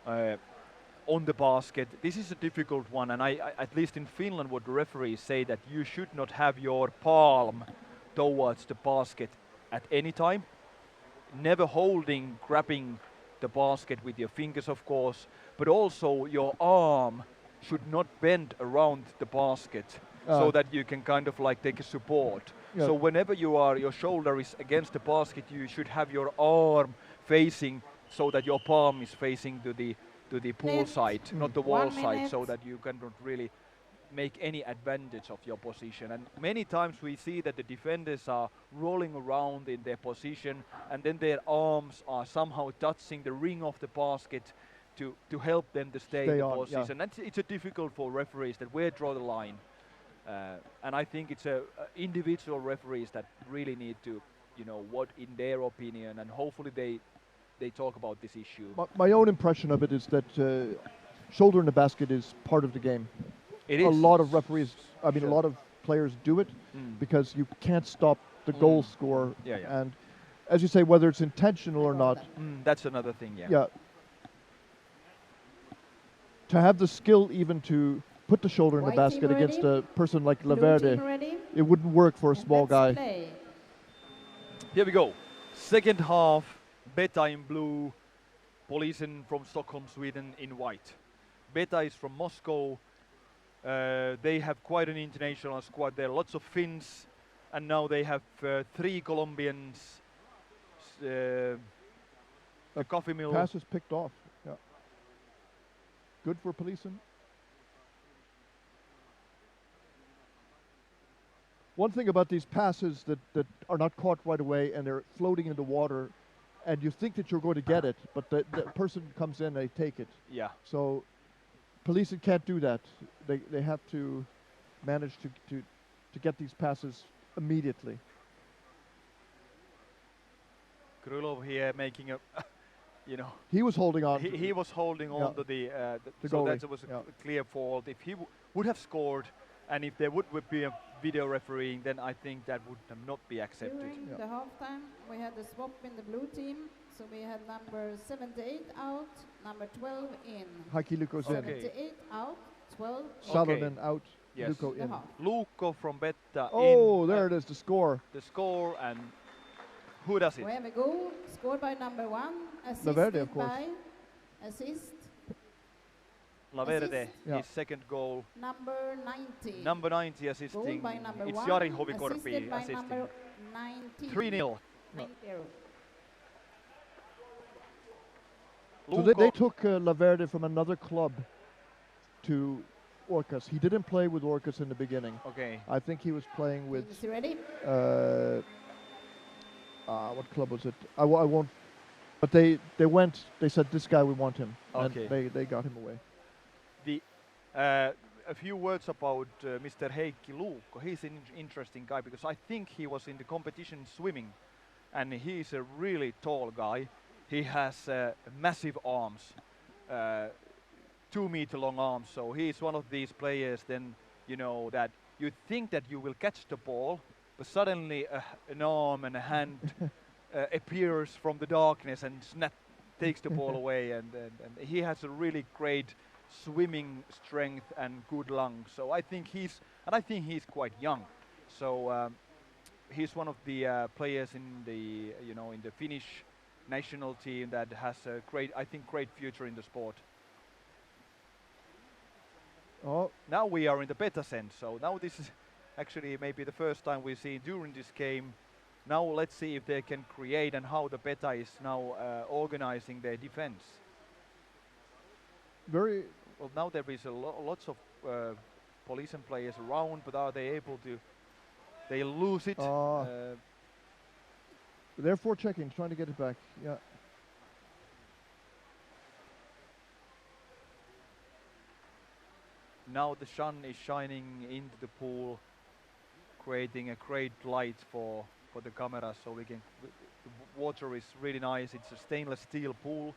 on the basket. This is a difficult one, and I at least in Finland, what the referees say, that you should not have your palm towards the basket at any time. Never grabbing the basket with your fingers, of course, but also your arm should not bend around the basket so that you can kind of like take a support. Yeah. So whenever your shoulder is against the basket, you should have your arm facing so that your palm is facing to the pool Net. side, not the wall 1 side, minute. so that you cannot really make any advantage of your position. And many times we see that the defenders are rolling around in their position, and then their arms are somehow touching the ring of the basket to help them to stay in the on, position. And it's a difficult for referees that where draw the line. And I think it's individual referees that really need to, what in their opinion, and hopefully they talk about this issue. My own impression of it is that shoulder in the basket is part of the game. It is. A lot of referees, a Sure. lot of players do it because you can't stop the goal score. Yeah. And as you say, whether it's intentional or not, That's another thing, yeah. To have the skill even to put the shoulder in the White team basket against ready? a person like Blue Laverde, team ready? it wouldn't work for a And small let's guy. play. Here we go. Second half, Beta in blue, Policen from Stockholm, Sweden in white. Beta is from Moscow. They have quite an international squad there, lots of Finns, and now they have 3 Colombians. The coffee mill. Pass is picked off. Yeah. Good for Policen. One thing about these passes that are not caught right away and they're floating in the water, and you think that you're going to get it, but the person comes in, they take it. Yeah. So Policen can't do that. They have to manage to get these passes immediately. Krylov here making a, He was holding on. he was holding on to the The so goalie, that was a yeah. clear fault. If he would have scored, and if there would be a video refereeing, then I think that would not be accepted. During Yeah. the halftime, we had the swap in the blue team. So we had number 78 out, number 12 in. Heikki Luko's in. Okay. 78 out, 12 Salonen out, Yes. Luko in the in. half. Luukko from Betta Oh, in. there it is, the score. The score, and who does it? We have a goal scored by number 1, assisted Laverde, of course. by assist Laverde, assist. Yeah. his second goal. number 90. Number 90 Goal assisting. by number It's 1, Jari Hovikorpi assisted by assisting. number 19. 3-0. 90. So they took Laverde from another club to Orcas. He didn't play with Orcas in the beginning. Okay. I think he was playing with, Is he ready? what club was it? I won't, but they said, this guy, we want him. Okay. And they got him away. A few words about Mr. Heikki Luukko. He's an interesting guy because I think he was in the competition swimming, and he's a really tall guy. He has massive arms. 2-meter long arms. So he's one of these players then, you know, that you think that you will catch the ball, but suddenly an arm and a hand appears from the darkness and takes the ball away. And he has a really great swimming strength and good lungs. So I think he's quite young. So he's one of the players in the in the Finnish national team that has a great future in the sport. Oh, Now we are in the beta sense, so now this is actually maybe the first time we see during this game. Now let's see if they can create and how the beta is now organizing their defense. very. Well, now there is lots of police and players around, but are they able to? They lose it. They're forechecking, trying to get it back. Yeah. Now the sun is shining into the pool, creating a great light for the camera, so we can. The water is really nice. It's a stainless steel pool.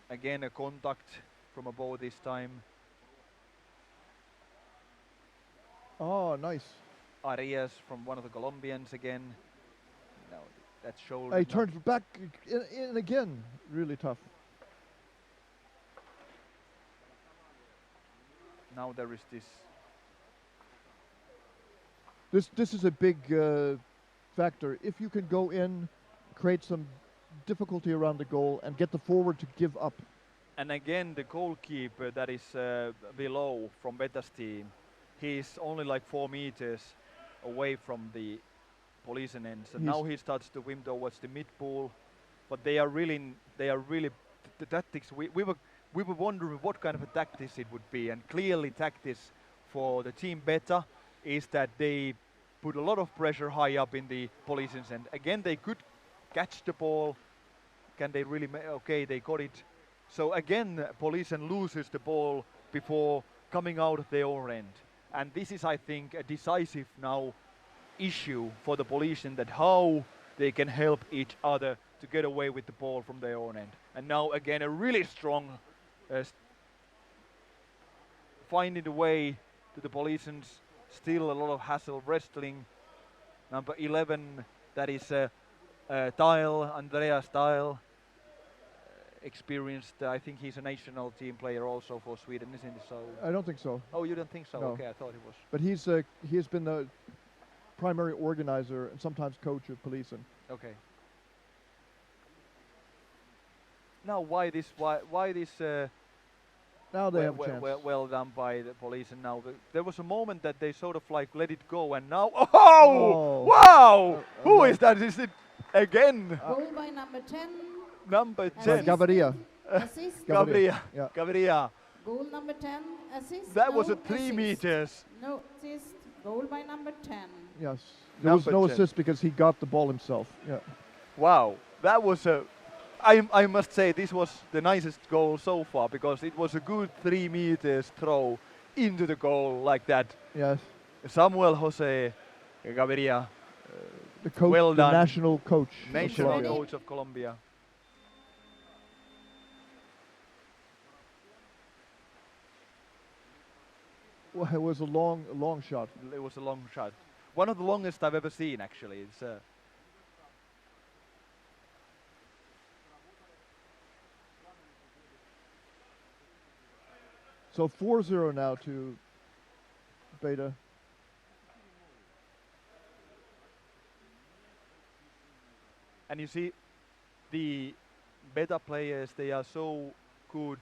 Again, a contact from above this time. Oh, nice. Arias from one of the Colombians again. Now that shoulder. He turned back in again. Really tough. Now there is this. This is a big factor. If you can go in, create some difficulty around the goal, and get the forward to give up. And again, the goalkeeper that is below from Beta's team, he's only like 4 meters away from the Policen end. So now he starts to swim towards the mid pool, but they are really the tactics. We were wondering what kind of a tactics it would be, and clearly tactics for the team Beta is that they put a lot of pressure high up in the Policen's end. Again, they could catch the ball. Can they really? Okay, they got it. So again, Policen loses the ball before coming out of their own end. And this is, I think, a decisive now issue for the Policen, that how they can help each other to get away with the ball from their own end. And now again, a really strong finding the way to the Policen's. Still a lot of hassle wrestling. Number 11, that is Tile, Andreas Tile. Experienced, I think he's a national team player also for Sweden, isn't he? So I don't think so. Oh, you don't think so? No. Okay, I thought he was. But he has been the primary organizer and sometimes coach of Policen. Okay. Now why this? Now they have a chance. Well done by the police, and now there was a moment that they sort of like let it go, and now wow! Who is that? Is it again? Goal by number 10. Number 10. Gaviria. Assist. Gaviria. Yeah. Gaviria. Goal number 10. Assist. That no was a 3 assist. meters. No assist. Goal by number 10. Yes. There was no 10. assist because he got the ball himself. Yeah. Wow, that was a. I must say this was the nicest goal so far, because it was a good 3 meters throw into the goal like that. Yes. Samuel Jose Gaviria, The coach, well the done. national coach. of national Colombia. coach of Colombia. Well, it was a long shot. It was a long shot. One of the longest I've ever seen, actually. It's So 4-0 now to Beta. and you see, the Beta players, they are so good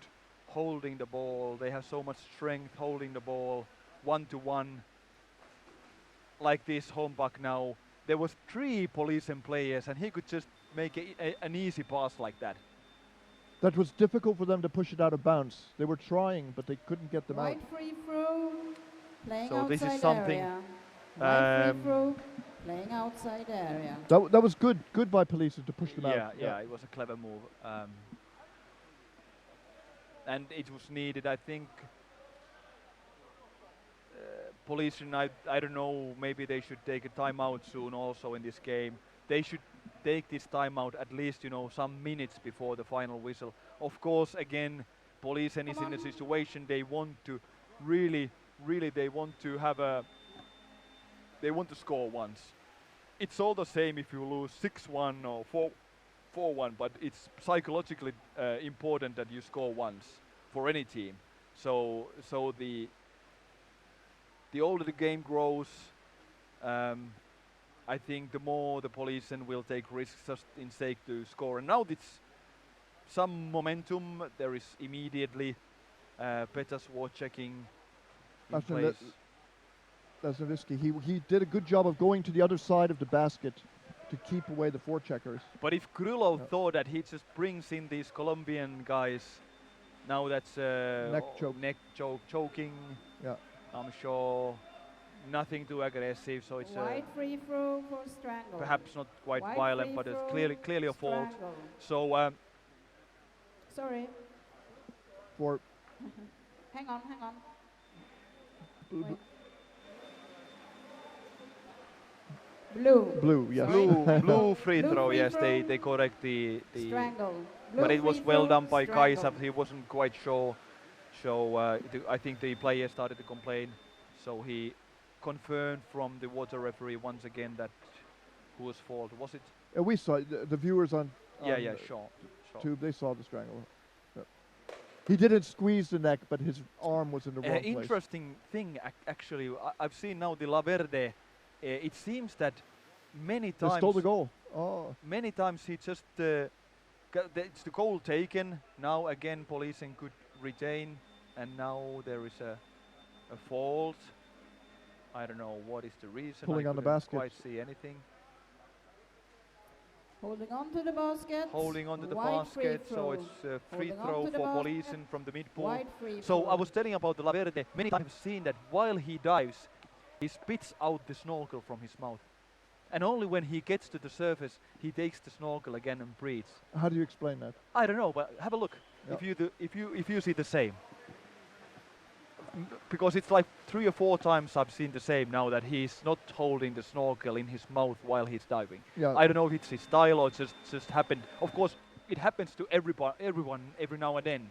holding the ball. They have so much strength holding the ball, 1-to-1. Like this Hombach now, there was 3 Policen players, and he could just make an easy pass like that. That was difficult for them to push it out of bounds. They were trying, but they couldn't get them out. Right free throw. Playing So outside this is something, area. Right free um, throw. Playing outside area. That was good by police to push them Yeah, out. yeah, it was a clever move. And it was needed, I think. Police, I don't know, maybe they should take a timeout soon also in this game. They should take this timeout at least, some minutes before the final whistle. Of course, again, Policen is in a situation they want to really, they want to have they want to score once. It's all the same if you lose 6-1 or 4-1, but it's psychologically important that you score once for any team. So the older the game grows, I think the more the Policen will take risks just in sake to score. And now it's some momentum. There is immediately Petas war checking in place. Lasnavitsky, he did a good job of going to the other side of the basket to keep away the forecheckers. But if Krylov thought that he just brings in these Colombian guys, now that's Neck choke. choking. Yeah. I'm sure nothing too aggressive, so it's Wide free throw for Strangle. perhaps not quite Wide violent, free but it's throw, clearly a fault. Strangle. So Sorry. For Hang on. Wait. Blue. yes. Sorry. blue free Blue throw, free yes, throw. they correct the Strangle. but Blue it was free well throw, done by Strangle. Kaisa. He wasn't quite sure. So I think the player started to complain. So he confirmed from the water referee once again that whose fault was it? We saw the viewers on Yeah, sure. Tube. They saw the strangle. Yeah. He didn't squeeze the neck, but his arm was in the wrong place. Interesting thing, actually, I've seen now the Laverde. It seems that many They times stole the goal. Oh, many times he just it's the goal taken. Now again, Policen could retain, and now there is a fault. I don't know what is the reason. Pulling I on the couldn't basket. quite see anything. Holding on to the basket. Holding onto the Wide free basket, so throw. it's a free Holding on throw to the for basket. Policen from the mid-pool. Wide free So throw. I was telling about the Laverde. Many times I've seen that while he dives, he spits out the snorkel from his mouth. And only when he gets to the surface, he takes the snorkel again and breathes. how do you explain that? I don't know, but have a look. Yeah. If you see the same. Because it's like 3 or 4 times I've seen the same now that he's not holding the snorkel in his mouth while he's diving. Yeah. I don't know if it's his style or just happened. Of course, it happens to everyone every now and then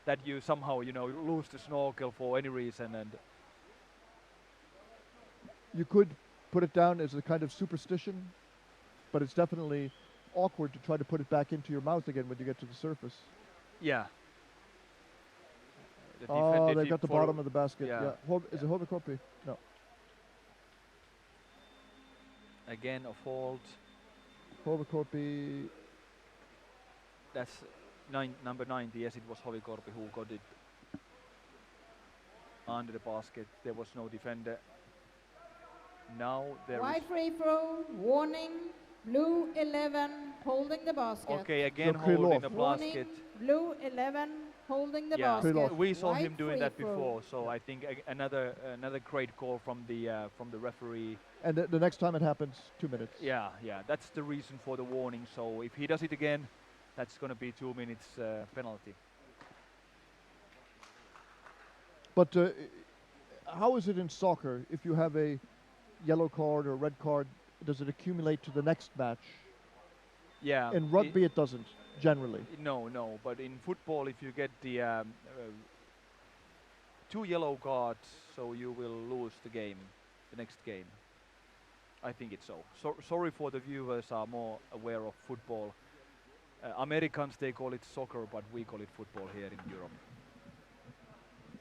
that you somehow lose the snorkel for any reason. And You could put it down as a kind of superstition, but it's definitely awkward to try to put it back into your mouth again when you get to the surface. yeah. The Oh, defender they've did got the follow- bottom of the basket. yeah. Yeah. Is it Hovikorpi? No. Again a fault. Hovikorpi. That's number 90. Yes, it was Hovikorpi who got it under the basket. There was no defender. Now there Wide is. free throw. Warning. Blue 11 holding the basket. Okay, again So holding the Krylov. Warning. basket. Blue 11 holding the Yeah, basket. Krylov. we saw Wide him doing free that throw. before. So I think another great call from the referee. And the next time it happens, 2 minutes. Yeah, that's the reason for the warning. So if he does it again, that's going to be 2 minutes penalty. But how is it in soccer? If you have a yellow card or red card, does it accumulate to the next match? Yeah. In rugby, it doesn't, generally. No. But in football, if you get the 2 yellow cards, so you will lose the game, the next game. I think it's so. Sorry for the viewers are more aware of football. Americans, they call it soccer, but we call it football here in Europe.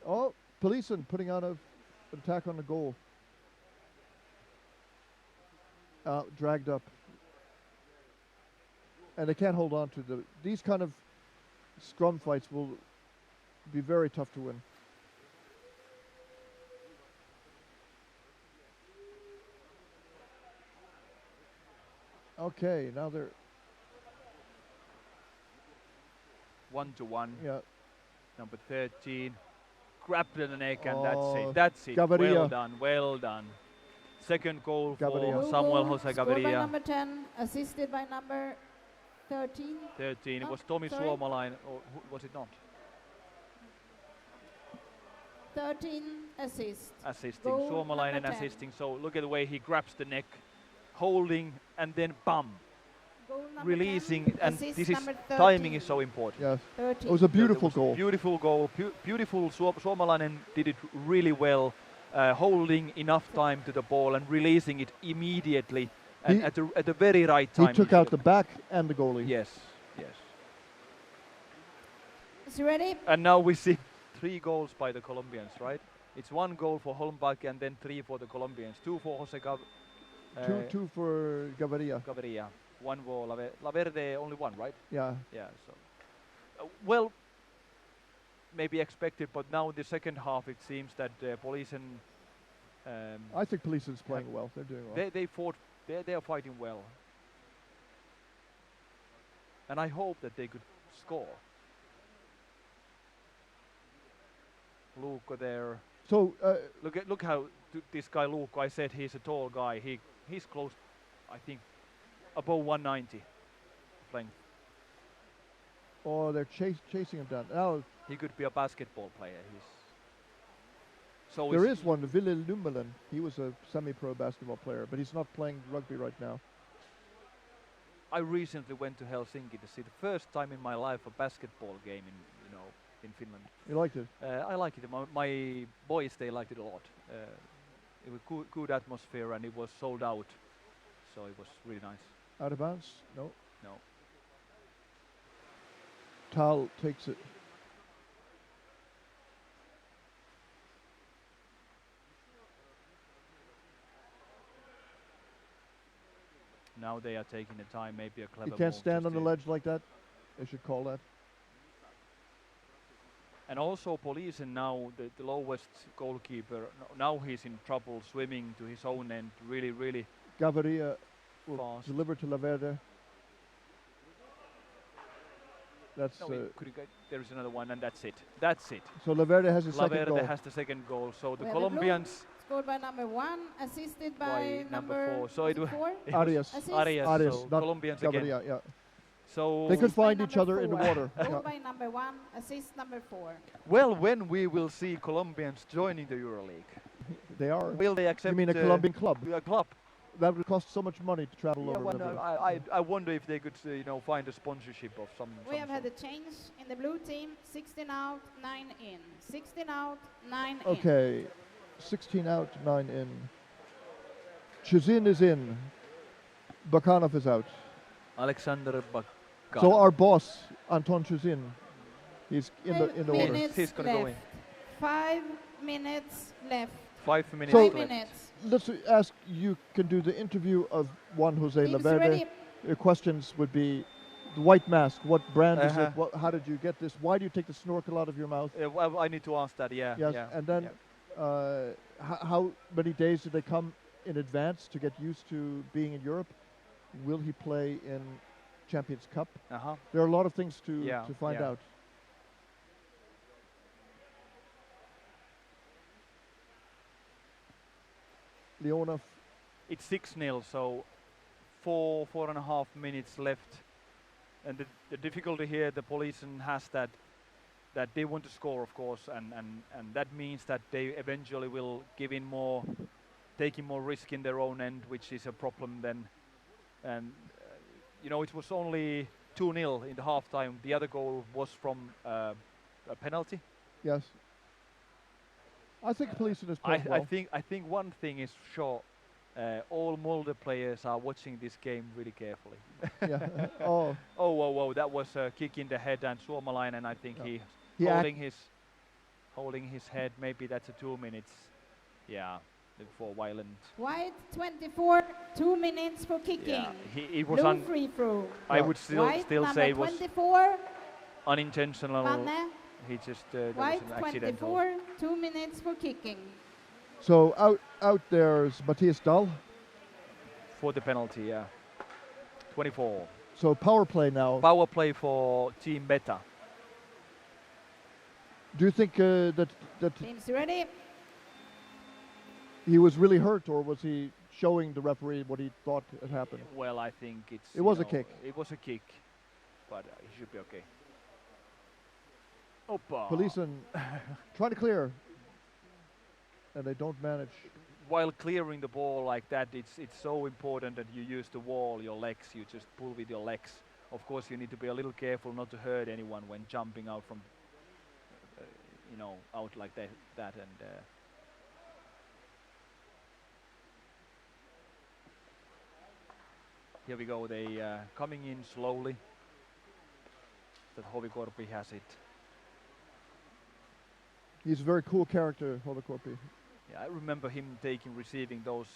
Oh, Policen putting on an attack on the goal. Dragged up. And they can't hold on to these kind of scrum fights will be very tough to win. Okay, now they're 1-1. yeah. Number 13. Grabbed in the neck, and Oh, that's it. Gaviria. Well done. Second goal Gaviria. for Samuel Blue Jose goal scored by Gaviria. number 10, assisted by number 13. 13. It Oh, was Tommy sorry. Suomalainen, or was it not? 13 assists. Assisting. Goal Suomalainen number 10. assisting. So look at the way he grabs the neck, holding, and then bam. Goal number 10, releasing, and assist this is number timing 13. is so important. Yes. 13. It was a There beautiful was goal. Beautiful goal. Beautiful. Suomalainen did it really well, holding enough time to the ball and releasing it immediately and He- at the very right time. He took out the back and the goalie. Yes, yes. Is you ready? And now we see 3 goals by the Colombians, right? It's 1 goal for Holmbach and then 3 for the Colombians. 2 for Jose Two for Gaviria. Gaviria. 1 for Laverde, only 1, right? Yeah. Yeah. So, well, maybe expected, but now in the second half it seems that Police and I think Police is playing well. They're doing well. they fought. They are fighting well, and I hope that they could score. Luukko there. So Look how this guy Luukko. I said he's a tall guy. He's close. I think above 190 length. oh, they're chasing him down. Now He could be a basketball player. So there is is one, Ville Lummelen. He was a semi-pro basketball player, but he's not playing rugby right now. I recently went to Helsinki to see the first time in my life a basketball game in Finland. You liked it? I like it. My boys, they liked it a lot. It was good atmosphere and it was sold out, so it was really nice. Out of bounds? No. No. Tal takes it. Now they are taking the time, maybe a clever He can't move stand just on the to- ledge like that. They should call that. And also Police, and now the lowest goalkeeper, now he's in trouble swimming to his own end, really Gaviria will fast. deliver to Laverde. That's No, there is another one, and that's it. That's it. so Laverde has his second Laverde goal. has the second goal. So the We have a blue. Colombians Scored by number 1, assisted by by number 4. So was it it was 4? Arias. Assist. Arias, so not Colombians again. Gaviria, yeah. So They could Assist by find each number other in the 4. water. Goal Yeah. by number 1, assist number 4. well, when we will see Colombians joining the EuroLeague, They are. will they accept? You mean a Colombian club? A club? That would cost so much money to travel Yeah, over. well, Laverde. I wonder if they could, find a sponsorship of some. We have had a change in the blue team, 16 out, 9 in. 16 out, 9 in. Okay, 16 out, 9 in. Chuzin is in. Bakanov is out. Alexander Bakanov. So our boss, Anton Chuzin, he's in the 5 order. minutes He's gonna go in. left. 5 minutes left. 5 minutes. So- 5 left. minutes. Let's ask, you can do the interview of Juan Jose Teams Laverde. ready? Your questions would be, the white mask, what brand is Uh-huh. it? How did you get this? Why do you take the snorkel out of your mouth? Well, I need to ask that. Yeah. Yes, yeah, and then yeah. how many days did they come in advance to get used to being in Europe? Will he play in Champions Cup? Uh-huh. There are a lot of things to Yeah, find yeah. out. Leonov, It's 6-0, so 4.5 minutes left. And the difficulty here, the Police has that they want to score, of course, and that means that they eventually will give in more, taking more risk in their own end, which is a problem then. And it was only 2-0 in the halftime. The other goal was from a penalty. yes. I think Policen is playing well. I think one thing is sure. All Molde players are watching this game really carefully. Yeah. Oh, Oh, that was a kick in the head, and Suomalainen, I think Yeah. he He holding his head. Maybe that's a 2 minutes. Yeah, for violent. White 24, 2 minutes for kicking. Yeah, it was Blue free throw. I would White still number say it was 24, unintentional. Vanne. He just there was White an accidental. 24, 2 minutes for kicking. so out there's Matthias Dahl. For the penalty. Yeah, 24. So power play now. Power play for Team Beta. Do you think that Teams ready? he was really hurt, or was he showing the referee what he thought had happened? Well, I think it's. It was a kick. It was a kick, but he should be okay. Opa. Policen trying to clear, and they don't manage. while clearing the ball like that, it's so important that you use the wall, your legs. You just pull with your legs. Of course, you need to be a little careful not to hurt anyone when jumping out from, out like that. And here we go. They coming in slowly. That Hovikorpi has it. He's a very cool character, Hovikorpi. Yeah, I remember him receiving those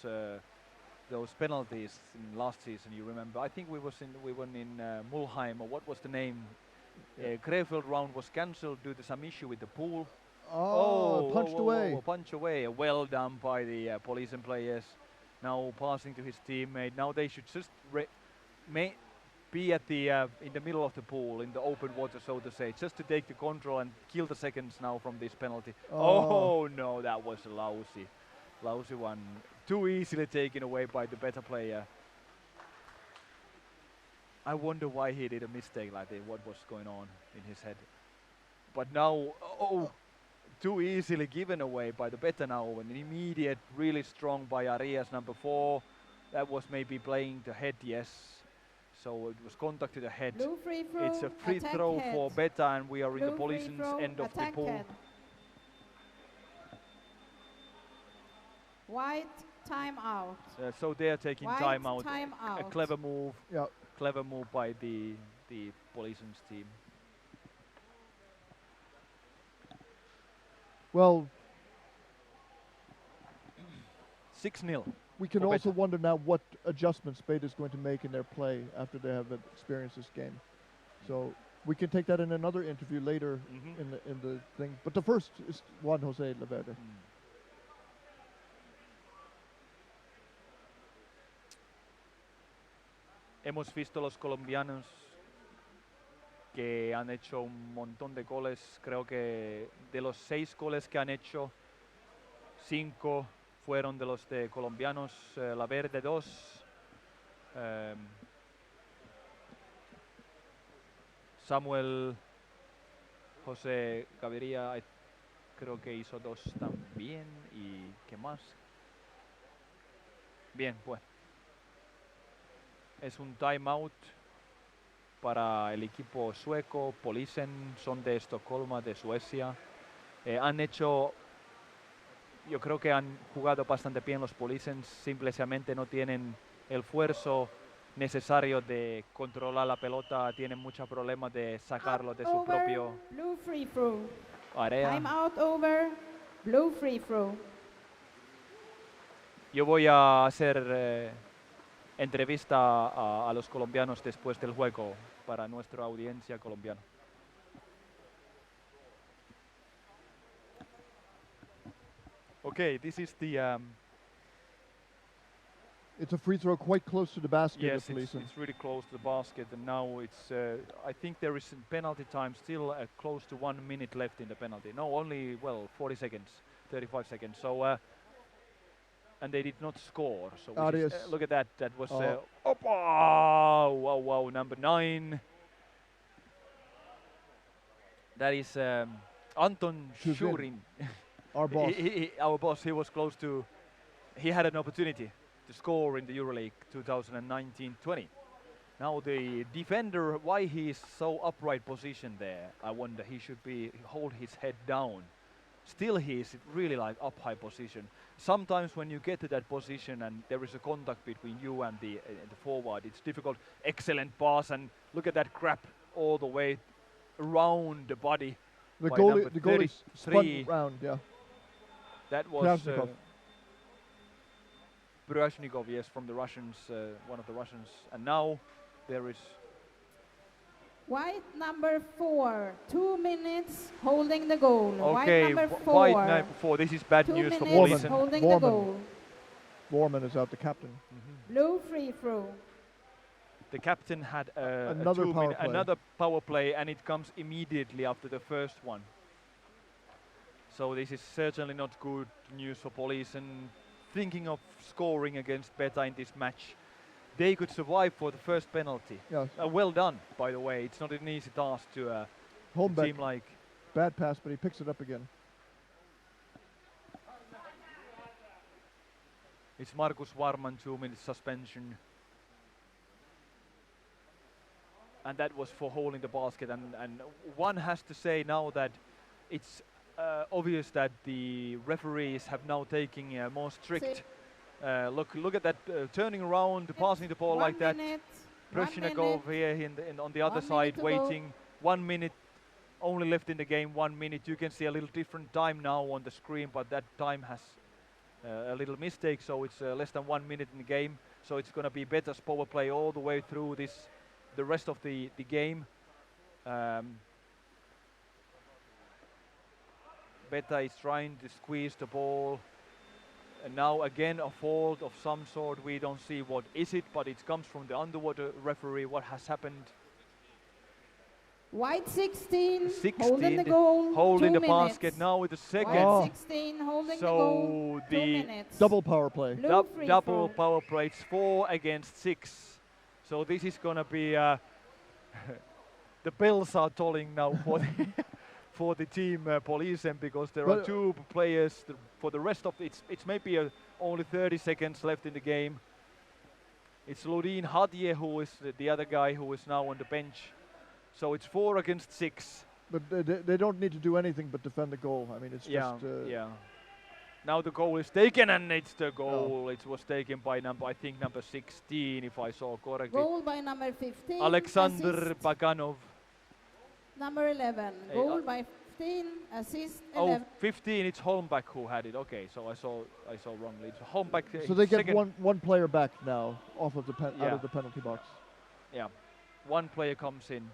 penalties in last season. You remember? I think we were in Mulheim, or what was the name? Krefeld round was cancelled due to some issue with the pool. Punched away. Punch away. Well done by the police and players. Now passing to his teammate. Now they should just be at the in the middle of the pool, in the open water, so to say, just to take the control and kill the seconds now from this penalty. Oh no, that was a lousy one. Too easily taken away by the better player. I wonder why he did a mistake like that, what was going on in his head. But now, too easily given away by the better now. An immediate, really strong by Arias, number 4. That was maybe playing the head, yes. So it was contact to the head. Blue free throw. It's a free throw head. for Beta, and we are Blue in the free Police's throw, end of the pool. head. White time out. So they are taking White time out. time A out. clever move. Yeah. Clever move by the Police's team. Well, 6-0. we can For also Beta. wonder now what adjustments Beta is going to make in their play after they have experienced this game. So we can take that in another interview later in the thing. But the first is Juan Jose Laverde. Hemos visto los colombianos que han hecho un montón de goles. Creo que de los 6 goles que han hecho, 5 fueron de los de colombianos. Laverde 2. Samuel José Gaviria creo que hizo 2 también. ¿Y qué más? Bien, pues. Es un timeout para el equipo sueco. Polisen son de Estocolmo, de Suecia. Han hecho, yo creo que han jugado bastante bien los Polisens. Simplemente no tienen el esfuerzo necesario de controlar la pelota. Tienen muchos problemas de sacarlo de su Over, propio blue free throw. área. Time out over. Blue free throw. Yo voy a hacer entrevista a los colombianos después del juego para nuestra audiencia colombiana. Okay, this is the It's a free throw quite close to the basket. yes, of it's Policen. really close to the basket, and now it's I think there is a penalty time still close to 1 minute left in the penalty. No, only 40 seconds, 35 seconds. So and they did not score. So which is, Arias. look at that. That was wow, number 9. That is Anton Shuvin. Shurin. Our boss. Our boss. He was close to. He had an opportunity to score in the EuroLeague 2019-20. Now the defender, why he is so upright position there? I wonder. He should hold his head down. Still, he is really like up high position. Sometimes when you get to that position and there is a contact between you and the forward, it's difficult. Excellent pass, and look at that grab all the way around the body. The by goalie, number the goalie 33. spun round. Yeah. That was Krasnikov. Brashnikov, yes, from the Russians, one of the Russians. And now there is White number 4. 2 minutes holding the goal. okay. White number 4. White number 4. This is bad 2 news for minutes Policen. holding the Borman. goal. Borman is out, the captain. Blue free throw. The captain had Another power play. another power play, and it comes immediately after the first one. So this is certainly not good news for Policen. Thinking of scoring against Beta in this match. They could survive for the first penalty. Yeah. Well done, by the way. It's not an easy task to a Holmbeck, team like. bad pass, but he picks it up again. It's Markus Warman, 2 minutes suspension. And that was for holding the basket. And one has to say now that it's obvious that the referees have now taken a more strict look at that turning around, passing the ball like that. Prushinakov here on the other side waiting. 1 minute only left in the game, 1 minute. You can see a little different time now on the screen, but that time has a little mistake, so it's less than 1 minute in the game. So it's going to be Beta's power play all the way through the rest of the game. Beta is trying to squeeze the ball. And now again a fault of some sort. We don't see what is it, but it comes from the underwater referee. What has happened? White 16, 16 holding the goal, holding 2 the minutes. basket now with the second. White 16, holding the goal, So 2 the minutes. Double power play. Blue free double throw. power play. It's 4 against 6. So this is gonna be the bells are tolling now for the for the team Poliisen, because there are But, 2 players for the rest of it's maybe only 30 seconds left in the game. It's Ludin Hadje who is the other guy who is now on the bench. So it's 4 against 6. But they don't need to do anything but defend the goal. I mean, it's Yeah, just. yeah. Now the goal is taken, and it's the goal. It was taken by I think number 16, if I saw correctly. Goal by number 15. Alexander assist Baganov. number 11. Hey, Goal by 15, assist Oh, 11. 15, it's Holmback who had it. Okay, so I saw wrongly. It's Holmback. So they get second. one player back now off of the out Yeah. of the penalty box. Yeah, one player comes in.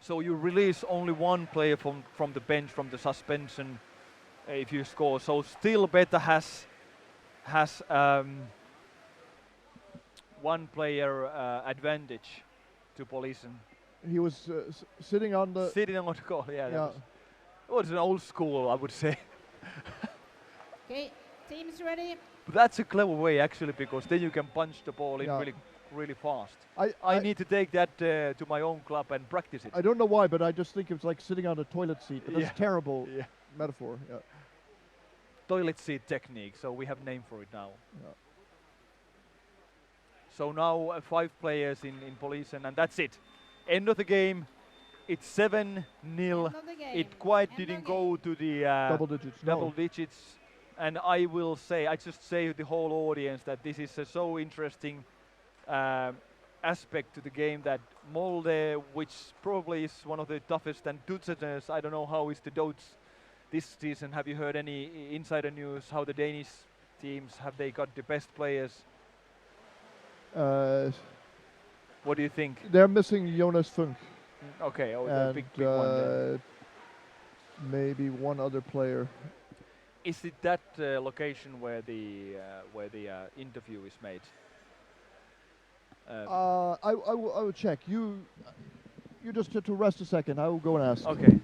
So you release only one player from the bench, from the suspension, if you score. So still Beta has one player advantage to Poliisen. He was sitting on the. Sitting on the goal, yeah. Yeah. It was an old school, I would say. Okay, teams ready? But that's a clever way actually, because then you can punch the ball in Yeah. really fast. I need to take that to my own club and practice it. I don't know why, but I just think it's like sitting on a toilet seat. But that's Yeah. a terrible Yeah. metaphor. Yeah. Toilet seat technique, so we have name for it now. Yeah. So now 5 players in Poliisen, and that's it. End of the game. It's 7-0. End of the game. It quite End didn't of go to the Double digits. double No. digits. And I just say to the whole audience that this is a so interesting aspect to the game, that Molde, which probably is one of the toughest, and Tutseners, I don't know how is the Dots this season. Have you heard any insider news how the Danish teams, have they got the best players? What do you think? They're missing Jonas Funk Okay, the and big one there. maybe one other player. Is it that location where the interview is made? I will check. You just to rest a second. I will go and ask. Okay.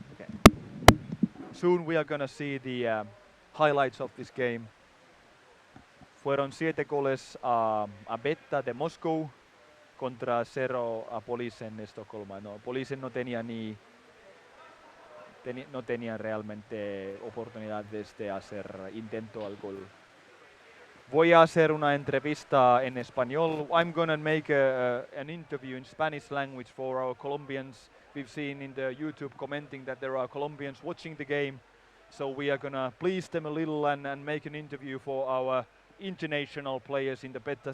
Soon we are gonna see the highlights of this game. Fueron 7 goles a Beta de Moscú contra 0 a Poliisen de Estocolmo. No, Poliisen no tenía no tenía realmente oportunidades de hacer intento al gol. Voy a hacer una entrevista en español. I'm gonna make an interview in Spanish language for our Colombians. We've seen in the YouTube commenting that there are Colombians watching the game, so we are gonna please them a little and make an interview for our international players in the Beta